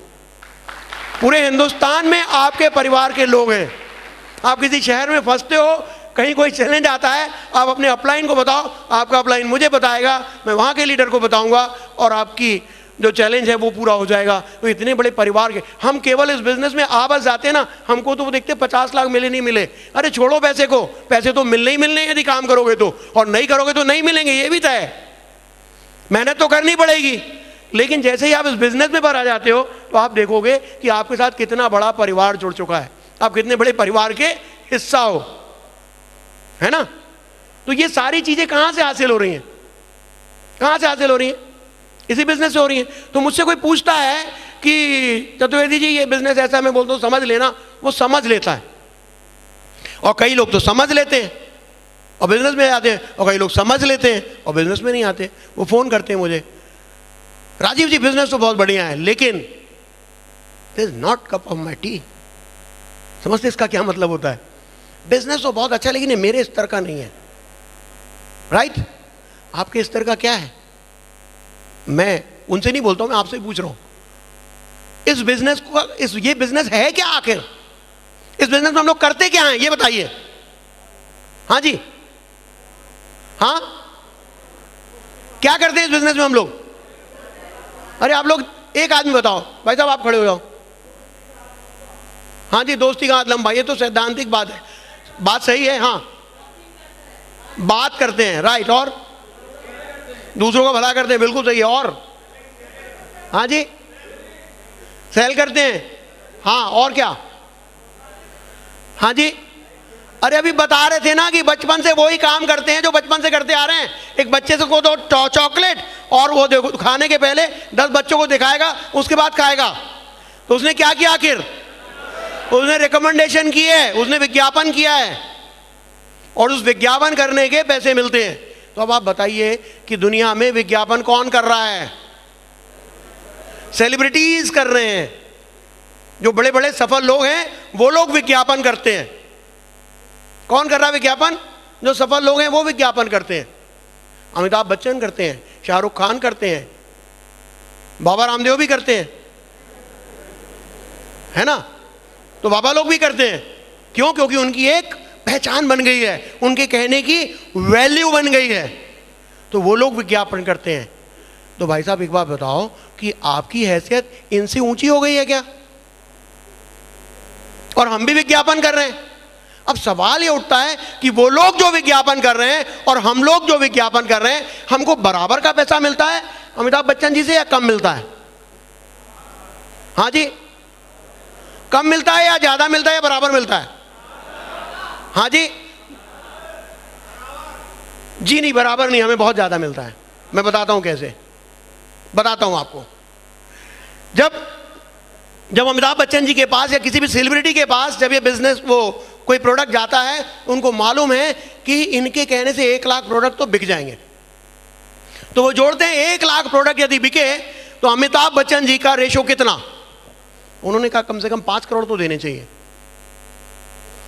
पूरे हिंदुस्तान में आपके परिवार के लोग हैं। आप किसी शहर में फंसते हो, कहीं कोई चैलेंज आता है, आप अपने अपलाइन को बताओ, आपका अपलाइन मुझे बताएगा, मैं वहाँ के लीडर को बताऊंगा और आपकी जो चैलेंज है वो पूरा हो जाएगा। तो इतने बड़े परिवार के हम केवल इस बिजनेस में आ बस जाते हैं ना, हमको तो वो देखते 50 लाख मिले नहीं मिले, अरे छोड़ो पैसे को, पैसे तो मिलने ही मिलने यदि काम करोगे तो, और नहीं करोगे तो नहीं मिलेंगे, ये भी तय है। मेहनत तो करनी पड़ेगी, लेकिन जैसे ही आप इस बिजनेस में आ जाते हो तो आप देखोगे कि आपके साथ कितना बड़ा परिवार जुड़ चुका है, आप कितने बड़े परिवार के हिस्सा हो, है ना? तो ये सारी चीजें कहां से हासिल हो रही हैं? कहां से हासिल हो रही हैं? इसी बिजनेस से हो रही है। तो मुझसे कोई पूछता है कि चतुर्वेदी जी ये बिजनेस ऐसा है, मैं बोलता हूँ समझ लेना, वो समझ लेता है। और कई लोग तो समझ लेते हैं और बिजनेस में आते हैं, और कई लोग समझ लेते हैं और बिजनेस में नहीं आते। वो फोन करते हैं मुझे, राजीव जी बिजनेस तो बहुत बढ़िया है, लेकिन this is not cup of my T. समझते इसका क्या मतलब होता है? बिजनेस तो बहुत अच्छा है, लेकिन ये मेरे स्तर का नहीं है, राइट? आपके स्तर का क्या है? मैं उनसे नहीं बोलता हूं, मैं आपसे पूछ रहा हूं, इस बिजनेस को, ये बिजनेस है क्या आखिर? इस बिजनेस में हम लोग करते क्या हैं ये बताइए। हाँ जी, हाँ क्या करते हैं इस बिजनेस में हम लोग? अरे आप लोग एक आदमी बताओ, भाई साहब आप खड़े हो जाओ। हाँ जी, दोस्ती का हाथ लंबा, ये तो सैद्धांतिक बात है, बात सही है। हाँ बात करते हैं, राइट, और दूसरों का भला करते हैं, बिल्कुल सही है। और हाँ जी, सेल करते हैं, हाँ, और क्या? हाँ जी, अरे अभी बता रहे थे ना कि बचपन से वही काम करते हैं जो बचपन से करते आ रहे हैं। एक बच्चे से को दो चॉकलेट और वो देखो खाने के पहले 10 बच्चों को दिखाएगा, उसके बाद खाएगा। तो उसने क्या किया आखिर? उसने रिकमेंडेशन की है, उसने विज्ञापन किया है, और उस विज्ञापन करने के पैसे मिलते हैं। तो अब आप बताइए कि दुनिया में विज्ञापन कौन कर रहा है? सेलिब्रिटीज कर रहे हैं। जो बड़े बड़े सफल लोग हैं वो लोग विज्ञापन करते हैं। कौन कर रहा है विज्ञापन? जो सफल लोग हैं वो विज्ञापन करते हैं। अमिताभ बच्चन करते हैं, शाहरुख खान करते हैं, बाबा रामदेव भी करते हैं, है ना? तो बाबा लोग भी करते हैं। क्यों? क्योंकि उनकी एक पहचान बन गई है, उनके कहने की वैल्यू बन गई है, तो वो लोग विज्ञापन करते हैं। तो भाई साहब एक बात बताओ कि आपकी हैसियत इनसे ऊंची हो गई है क्या? और हम भी विज्ञापन कर रहे हैं। अब सवाल ये उठता है कि वो लोग जो विज्ञापन कर रहे हैं और हम लोग जो विज्ञापन कर रहे हैं, हमको बराबर का पैसा मिलता है अमिताभ बच्चन जी से या कम मिलता है? हाँ जी, कम मिलता है या ज्यादा मिलता है या बराबर मिलता है? हाँ जी, जी नहीं, बराबर नहीं, हमें बहुत ज्यादा मिलता है। मैं बताता हूं कैसे, बताता हूं आपको। जब अमिताभ बच्चन जी के पास या किसी भी सेलिब्रिटी के पास जब ये बिजनेस वो कोई प्रोडक्ट जाता है, उनको मालूम है कि इनके कहने से 1 लाख प्रोडक्ट तो बिक जाएंगे, तो वो जोड़ते हैं 1 लाख प्रोडक्ट यदि बिके तो अमिताभ बच्चन जी का रेशो कितना? उन्होंने कहा कम से कम 5 करोड़ तो देने चाहिए,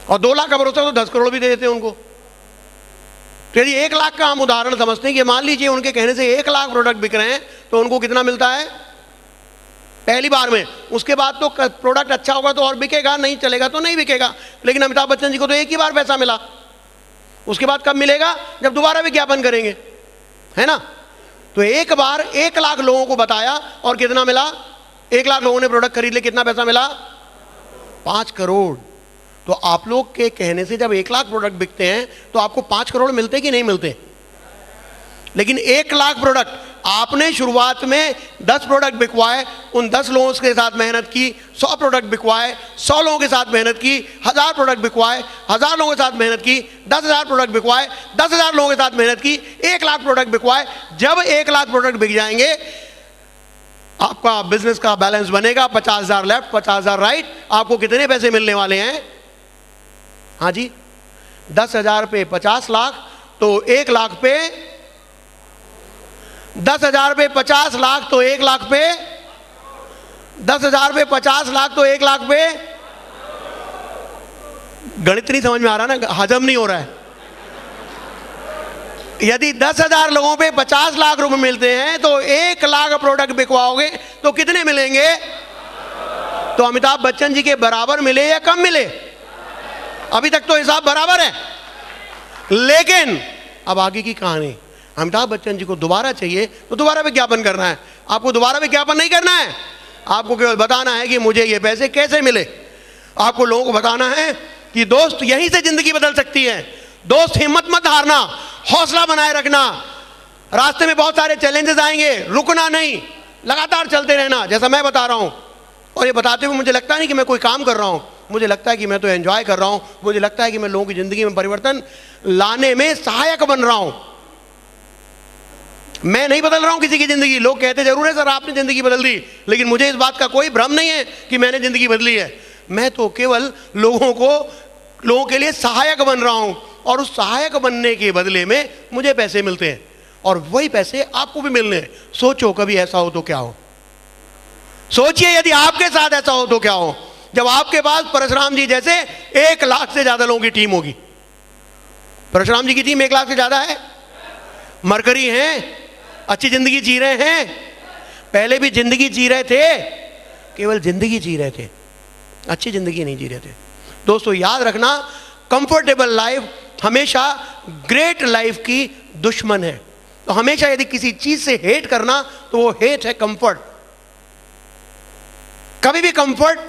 और 2 लाख का भरोसा तो 10 करोड़ भी दे देते हैं उनको। तो यदि 1 लाख का हम उदाहरण समझते हैं कि मान लीजिए उनके कहने से 1 लाख प्रोडक्ट बिक रहे हैं, तो उनको कितना मिलता है पहली बार में? उसके बाद तो प्रोडक्ट अच्छा होगा तो और बिकेगा, नहीं चलेगा तो नहीं बिकेगा। लेकिन अमिताभ बच्चन जी को तो एक ही बार पैसा मिला, उसके बाद कब मिलेगा? जब दोबारा विज्ञापन करेंगे, है ना। तो एक बार 1 लाख लोगों को बताया और कितना मिला? 1 लाख लोगों ने प्रोडक्ट खरीद लिया, कितना पैसा मिला? 5 करोड़। तो आप लोग के कहने से जब 1 लाख प्रोडक्ट बिकते हैं तो आपको 5 करोड़ मिलते कि नहीं मिलते? लेकिन 1 लाख प्रोडक्ट आपने शुरुआत में 10 प्रोडक्ट बिकवाए, उन 10 लोगों के साथ मेहनत की, 100 प्रोडक्ट बिकवाए, 100 लोगों के साथ मेहनत की, 1000 प्रोडक्ट बिकवाए, 1000 लोगों के साथ मेहनत की, 10,000 प्रोडक्ट बिकवाए, 10,000 लोगों के साथ मेहनत की, 1 लाख प्रोडक्ट बिकवाए। जब 1 लाख प्रोडक्ट बिक जाएंगे, आपका बिजनेस का बैलेंस बनेगा 50,000 लेफ्ट, 50,000 राइट। आपको कितने पैसे मिलने वाले हैं? हाँ जी, 10,000 पे 50 लाख, तो 1 लाख पे 10,000 पे 50 लाख, तो 1 लाख पे 10,000 पे 50 लाख, तो 1 लाख पे। गणित नहीं समझ में आ रहा ना, हजम नहीं हो रहा है। यदि 10,000 लोगों पे 50 लाख रुपए मिलते हैं तो 1 लाख प्रोडक्ट बिकवाओगे तो कितने मिलेंगे? तो अमिताभ बच्चन जी के बराबर मिले या कम मिले? अभी तक तो हिसाब बराबर है, लेकिन अब आगे की कहानी। अमिताभ बच्चन जी को दोबारा चाहिए तो दोबारा विज्ञापन करना है। आपको दोबारा विज्ञापन नहीं करना है, आपको केवल बताना है कि मुझे ये पैसे कैसे मिले। आपको लोगों को बताना है कि दोस्त यहीं से जिंदगी बदल सकती है। दोस्त हिम्मत मत हारना, हौसला बनाए रखना। रास्ते में बहुत सारे चैलेंजेस आएंगे, रुकना नहीं, लगातार चलते रहना, जैसा मैं बता रहा हूं। और ये बताते हुए मुझे लगता नहीं कि मैं कोई काम कर रहा हूं, मुझे लगता है कि मैं तो एंजॉय कर रहा हूं। मुझे लगता है कि मैं लोगों की जिंदगी में परिवर्तन लाने में सहायक बन रहा हूं। मैं नहीं बदल रहा हूं किसी की जिंदगी। लोग कहते जरूर है सर आपने जिंदगी बदल दी, लेकिन मुझे इस बात का कोई भ्रम नहीं है कि मैंने जिंदगी बदली है। मैं तो केवल लोगों के लिए सहायक बन रहा हूं, और उस सहायक बनने के बदले में मुझे पैसे मिलते हैं, और वही पैसे आपको भी मिलने हैं। सोचो कभी ऐसा हो तो क्या हो। सोचिए यदि आपके साथ ऐसा हो तो क्या हो, जब आपके पास परशुराम जी जैसे 1 लाख से ज्यादा लोगों की टीम होगी। परशुराम जी की टीम 1 लाख से ज्यादा है। मरकरी हैं, अच्छी जिंदगी जी रहे हैं, पहले भी जिंदगी जी रहे थे, केवल जिंदगी जी रहे थे, अच्छी जिंदगी नहीं जी रहे थे। दोस्तों याद रखना, कंफर्टेबल लाइफ हमेशा ग्रेट लाइफ की दुश्मन है। तो हमेशा यदि किसी चीज से हेट करना तो वो हेट है कंफर्ट। कभी भी कंफर्ट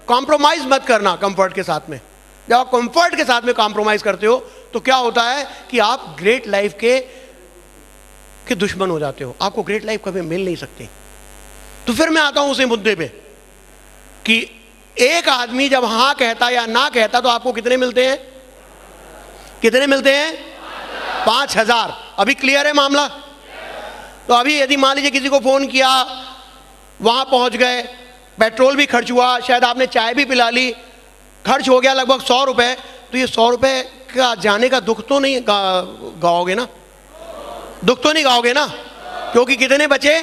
कॉम्प्रोमाइज मत करना कंफर्ट के साथ में। जब आप कंफर्ट के साथ में कॉम्प्रोमाइज करते हो तो क्या होता है कि आप ग्रेट लाइफ के दुश्मन हो जाते हो। आपको ग्रेट लाइफ कभी मिल नहीं सकती। तो फिर मैं आता हूं उसी मुद्दे पे कि एक आदमी जब हां कहता या ना कहता तो आपको कितने मिलते हैं? कितने मिलते हैं? 5,000। अभी क्लियर है मामला? तो अभी यदि मान लीजिए किसी को फोन किया, वहां पहुंच गए, पेट्रोल भी खर्च हुआ, शायद आपने चाय भी पिला ली, खर्च हो गया लगभग 100 रुपए, तो ये 100 रुपए का जाने का दुख तो नहीं गाओगे ना? दुख तो नहीं गाओगे ना? क्योंकि कितने बचे?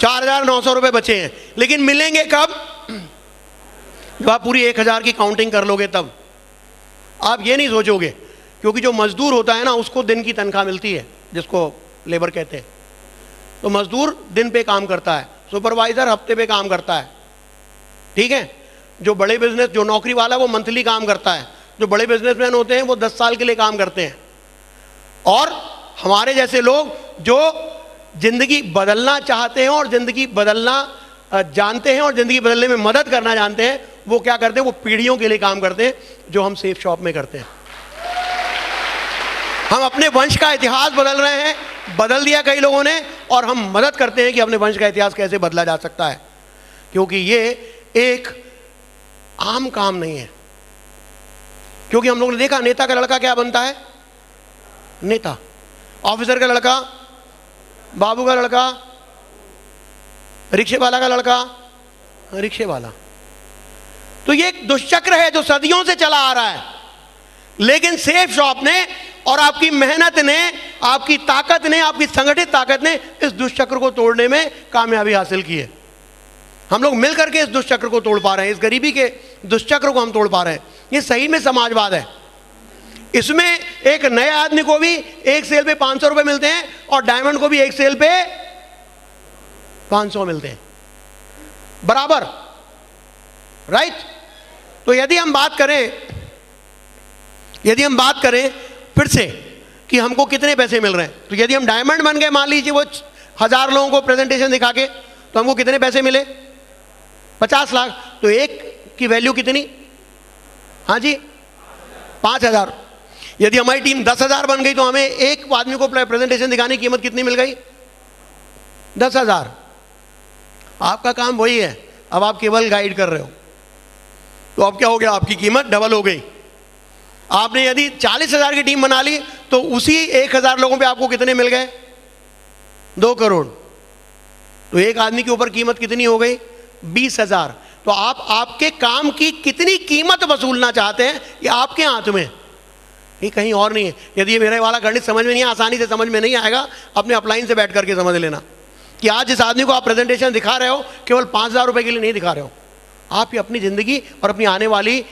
4,900 रुपए बचे हैं। लेकिन मिलेंगे कब? जब आप पूरी 1,000 की काउंटिंग कर लोगे तब। आप ये नहीं सोचोगे, क्योंकि जो मजदूर होता है ना उसको दिन की तनख्वाह मिलती है, जिसको लेबर कहते हैं। तो मजदूर दिन पे काम करता है, सुपरवाइजर हफ्ते पे काम करता है, ठीक है। जो बड़े बिजनेस, जो नौकरी वाला वो मंथली काम करता है। जो बड़े बिजनेसमैन होते हैं वो 10 साल के लिए काम करते हैं। और हमारे जैसे लोग जो जिंदगी बदलना चाहते हैं और जिंदगी बदलना जानते हैं और जिंदगी बदलने में मदद करना जानते हैं, वो क्या करते हैं? वो पीढ़ियों के लिए काम करते हैं, जो हम सेफ शॉप में करते हैं। हम अपने वंश का इतिहास बदल रहे हैं, बदल दिया कई लोगों ने, और हम मदद करते हैं कि अपने वंश का इतिहास कैसे बदला जा सकता है। क्योंकि ये एक आम काम नहीं है। क्योंकि हम लोगों ने देखा नेता का लड़का क्या बनता है, नेता, ऑफिसर का लड़का, बाबू का लड़का, रिक्शे वाला का लड़का, रिक्शे वाला। तो ये एक दुष्चक्र है जो सदियों से चला आ रहा है। लेकिन सेफ शॉप ने और आपकी मेहनत ने, आपकी ताकत ने, आपकी संगठित ताकत ने इस दुष्चक्र को तोड़ने में कामयाबी हासिल की है। हम लोग मिलकर के इस दुष्चक्र को तोड़ पा रहे हैं, इस गरीबी के दुष्चक्र को हम तोड़ पा रहे हैं। ये सही में समाजवाद है। इसमें एक नए आदमी को भी एक सेल पे 500 रुपए मिलते हैं और डायमंड को भी एक सेल पे 500 मिलते हैं, बराबर, राइट। तो यदि हम बात करें फिर से कि हमको कितने पैसे मिल रहे हैं, तो यदि हम डायमंड बन गए, मान लीजिए वो 1000 लोगों को प्रेजेंटेशन दिखा के, तो हमको कितने पैसे मिले, 50 लाख। तो एक की वैल्यू कितनी, हाँ जी, 5000। यदि हमारी टीम 10,000 बन गई तो हमें एक आदमी को प्रेजेंटेशन दिखाने की कीमत कितनी मिल गई, 10,000। आपका काम वही है, अब आप केवल गाइड कर रहे हो। तो अब क्या हो गया, आपकी कीमत डबल हो गई। आपने यदि 40,000 की टीम बना ली तो उसी 1,000 लोगों पे आपको कितने मिल गए, 2 करोड़। तो एक आदमी के ऊपर कीमत कितनी हो गई, 20,000। तो आप आपके काम की कितनी कीमत वसूलना चाहते हैं ये आपके हाथ में, ये कहीं और नहीं है। यदि ये मेरा वाला गणित समझ में नहीं, आसानी से समझ में नहीं आएगा, अपने अपलाइन से बैठ करके समझ लेना कि आज जिस आदमी को आप प्रेजेंटेशन दिखा रहे हो केवल 5,000 रुपए के लिए नहीं दिखा रहे हो, आप ही अपनी जिंदगी और अपनी आने वाली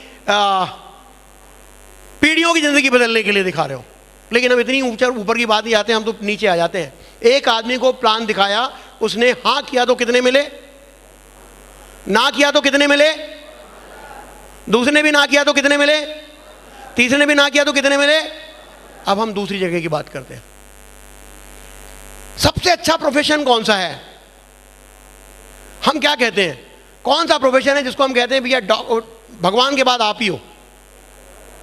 पीढ़ियों की जिंदगी बदलने के लिए दिखा रहे हो। लेकिन हम इतनी ऊपर की बात ही आते हैं, हम तो नीचे आ जाते हैं। एक आदमी को प्लान दिखाया, उसने हाँ किया तो कितने मिले, ना किया तो कितने मिले, दूसरे ने भी ना किया तो कितने मिले, तीसरे ने भी ना किया तो कितने मिले। अब हम दूसरी जगह की बात करते हैं। सबसे अच्छा प्रोफेशन कौन सा है, हम क्या कहते हैं, कौन सा प्रोफेशन है जिसको हम कहते हैं भैया भगवान के बाद आप ही हो,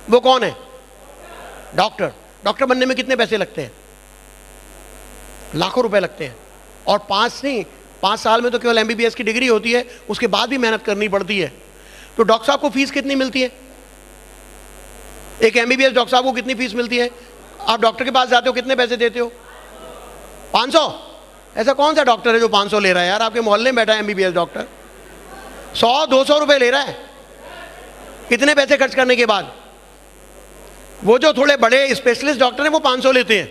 वो कौन है, डॉक्टर। डॉक्टर बनने में कितने पैसे लगते हैं, लाखों रुपए लगते हैं। और 5 साल में तो केवल MBBS की डिग्री होती है, उसके बाद भी मेहनत करनी पड़ती है। तो डॉक्टर साहब को फीस कितनी मिलती है, एक MBBS डॉक्टर साहब को कितनी फीस मिलती है। आप डॉक्टर के पास जाते हो, कितने पैसे देते हो, 500। ऐसा कौन सा डॉक्टर है जो 500 ले रहा है यार, आपके मोहल्ले में बैठा है MBBS डॉक्टर 100-200 रुपए ले रहा है, कितने पैसे खर्च करने के बाद। वो जो थोड़े बड़े स्पेशलिस्ट डॉक्टर हैं वो 500 लेते हैं।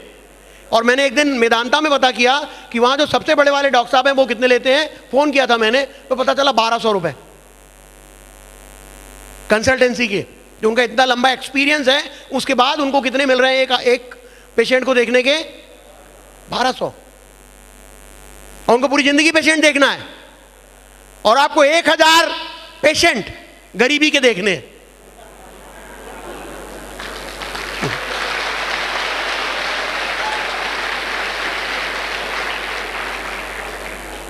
और मैंने एक दिन मेदांता में पता किया कि वहां जो सबसे बड़े वाले डॉक्टर साहब हैं वो कितने लेते हैं, फोन किया था मैंने तो पता चला 1200 रुपए कंसल्टेंसी के। जो उनका इतना लंबा एक्सपीरियंस है, उसके बाद उनको कितने मिल रहे हैं एक पेशेंट को देखने के, 1200। और उनको पूरी जिंदगी पेशेंट देखना है, और आपको 1000 पेशेंट गरीबी के देखने हैं।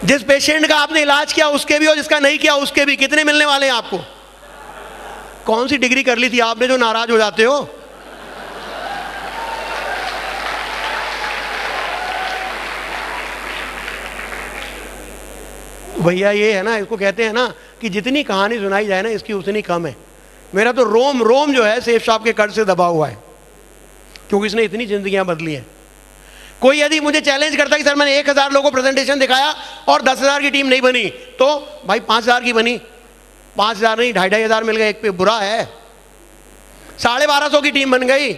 जिस पेशेंट का आपने इलाज किया उसके भी और जिसका नहीं किया उसके भी कितने मिलने वाले हैं आपको। कौन सी डिग्री कर ली थी आपने जो नाराज हो जाते हो। भैया ये है ना, इसको कहते हैं ना कि जितनी कहानी सुनाई जाए ना इसकी उतनी कम है। मेरा तो रोम रोम जो है सेफ शॉप के कर्ज से दबा हुआ है, क्योंकि इसने इतनी जिंदगियां बदली हैं। कोई यदि मुझे चैलेंज करता कि सर मैंने 1000 लोगों को प्रेजेंटेशन दिखाया और 10,000 की टीम नहीं बनी, तो भाई 5,000 की बनी, 5,000 नहीं 2,500 मिल गए एक पे, बुरा है। 1250 की टीम बन गई,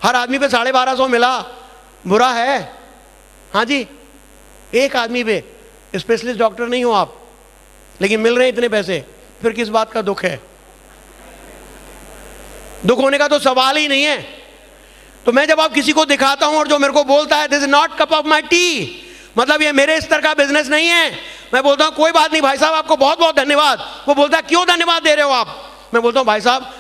हर आदमी पे 1250 मिला, बुरा है। हाँ जी, एक आदमी पे, स्पेशलिस्ट डॉक्टर नहीं हो आप, लेकिन मिल रहे हैं इतने पैसे, फिर किस बात का दुख है। दुख होने का तो सवाल ही नहीं है। तो मैं जब आप किसी को दिखाता हूं और जो मेरे को बोलता है this is not cup of my T, मतलब ये मेरे स्तर का बिजनेस नहीं है, मैं बोलता हूं कोई बात नहीं भाई साहब, आपको बहुत बहुत धन्यवाद। वो बोलता है क्यों धन्यवाद दे रहे हो आप। मैं बोलता हूं भाई साहब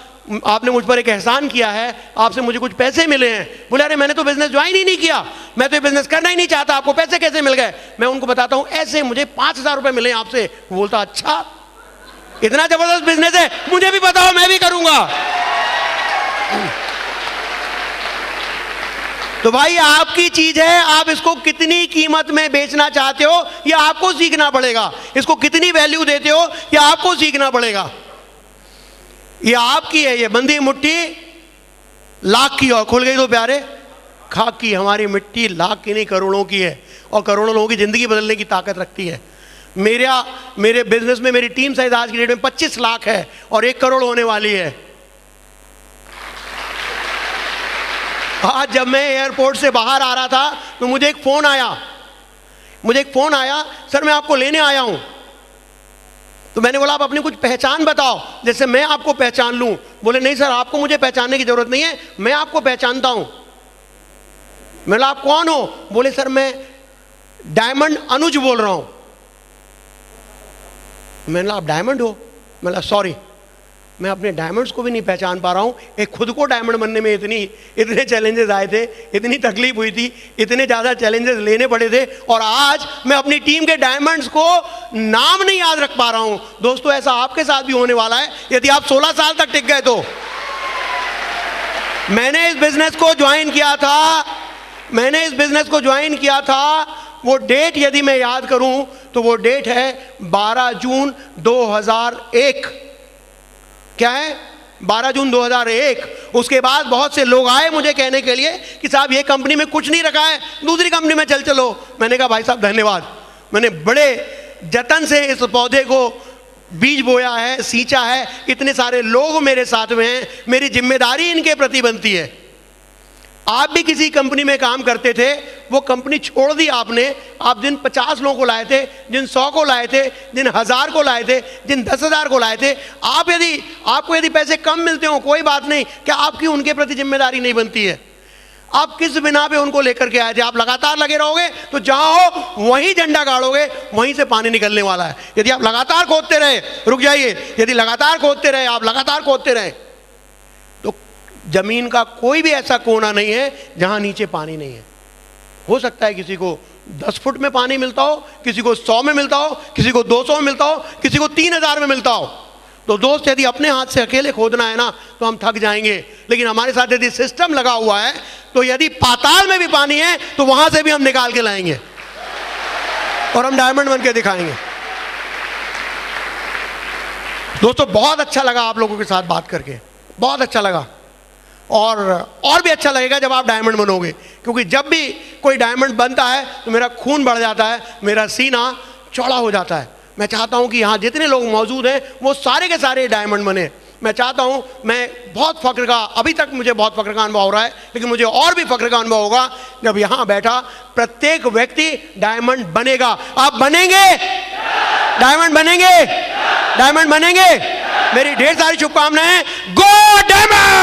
आपने मुझ पर एक एहसान किया है, आपसे मुझे कुछ पैसे मिले हैं। बोले अरे मैंने तो बिजनेस ज्वाइन ही नहीं किया, मैं तो ये बिजनेस करना ही नहीं चाहता, आपको पैसे कैसे मिल गए। मैं उनको बताता हूं ऐसे मुझे 5,000 रुपए मिले आपसे। वो बोलता अच्छा इतना जबरदस्त बिजनेस है, मुझे भी बताओ मैं भी करूंगा। तो भाई आपकी चीज है, आप इसको कितनी कीमत में बेचना चाहते हो ये आपको सीखना पड़ेगा। इसको कितनी वैल्यू देते हो ये आपको सीखना पड़ेगा। ये आपकी है, ये बंदी मुट्ठी लाख की और खुल गई तो प्यारे खाक की। हमारी मिट्टी लाख की नहीं करोड़ों की है, और करोड़ों लोगों की जिंदगी बदलने की ताकत रखती है। मेरे बिजनेस में मेरी टीम साइज आज की डेट में 25 लाख है और 1 करोड़ होने वाली है। आज जब मैं एयरपोर्ट से बाहर आ रहा था तो मुझे एक फोन आया, सर मैं आपको लेने आया हूं। तो मैंने बोला आप अपनी कुछ पहचान बताओ जैसे मैं आपको पहचान लूं। बोले नहीं सर आपको मुझे पहचानने की जरूरत नहीं है, मैं आपको पहचानता हूं। मैं बोला आप कौन हो? बोले सर मैं डायमंड अनुज बोल रहा हूं। मैंने बोला आप डायमंड हो? मैं बोला सॉरी मैं अपने डायमंड्स को भी नहीं पहचान पा रहा हूं। एक खुद को डायमंड बनने में इतने चैलेंजेस आए थे, इतनी तकलीफ हुई थी, इतने ज़्यादा चैलेंजेस लेने पड़े थे, और आज मैं अपनी टीम के डायमंड्स को नाम नहीं याद रख पा रहा हूं। दोस्तों ऐसा आपके साथ भी होने वाला है यदि आप 16 साल तक टिक गए तो। मैंने इस बिजनेस को ज्वाइन किया था, वो डेट यदि मैं याद करूं तो वो डेट है 12 जून 2001। क्या है? 12 जून 2001। उसके बाद बहुत से लोग आए मुझे कहने के लिए कि साहब ये कंपनी में कुछ नहीं रखा है, दूसरी कंपनी में चलो। मैंने कहा भाई साहब धन्यवाद, मैंने बड़े जतन से इस पौधे को बीज बोया है, सींचा है, इतने सारे लोग मेरे साथ में हैं, मेरी जिम्मेदारी इनके प्रति बनती है। आप भी किसी कंपनी में काम करते थे, वो कंपनी छोड़ दी आपने। आप जिन 50 लोगों को लाए थे, जिन 100 को लाए थे, जिन 1000 को लाए थे, जिन 10,000 को लाए थे, आपको यदि पैसे कम मिलते हो कोई बात नहीं, क्या आपकी उनके प्रति जिम्मेदारी नहीं बनती है? आप किस बिना पे उनको लेकर के आए थे? आप लगातार लगे रहोगे तो जहां हो वहीं झंडा गाड़ोगे, वहीं से पानी निकलने वाला है। यदि आप लगातार खोदते रहे, रुक जाइए, यदि लगातार खोदते रहे, आप लगातार खोदते रहे तो जमीन का कोई भी ऐसा कोना नहीं है जहां नीचे पानी नहीं है। हो सकता है किसी को 10 फुट में पानी मिलता हो, किसी को 100 में मिलता हो, किसी को 200 में मिलता हो, किसी को 3000 में मिलता हो। तो दोस्त यदि अपने हाथ से अकेले खोदना है ना तो हम थक जाएंगे, लेकिन हमारे साथ यदि सिस्टम लगा हुआ है तो यदि पाताल में भी पानी है तो वहां से भी हम निकाल के लाएंगे और हम डायमंड बन के दिखाएंगे। दोस्तों बहुत अच्छा लगा आप लोगों के साथ बात करके, बहुत अच्छा लगा, और भी अच्छा लगेगा जब आप डायमंड बनोगे, क्योंकि जब भी कोई डायमंड बनता है तो मेरा खून बढ़ जाता है, मेरा सीना चौड़ा हो जाता है। मैं चाहता हूं कि यहाँ जितने लोग मौजूद हैं वो सारे के सारे डायमंड बने। मैं चाहता हूं, मैं बहुत फख्र का, अभी तक मुझे बहुत फख्र का अनुभव हो रहा है, लेकिन मुझे और भी फख्र का अनुभव होगा जब यहाँ बैठा प्रत्येक व्यक्ति डायमंड बनेगा। आप बनेंगे? डायमंड बनेंगे? डायमंड बनेंगे? मेरी ढेर सारी शुभकामनाएं। गो डायमंड!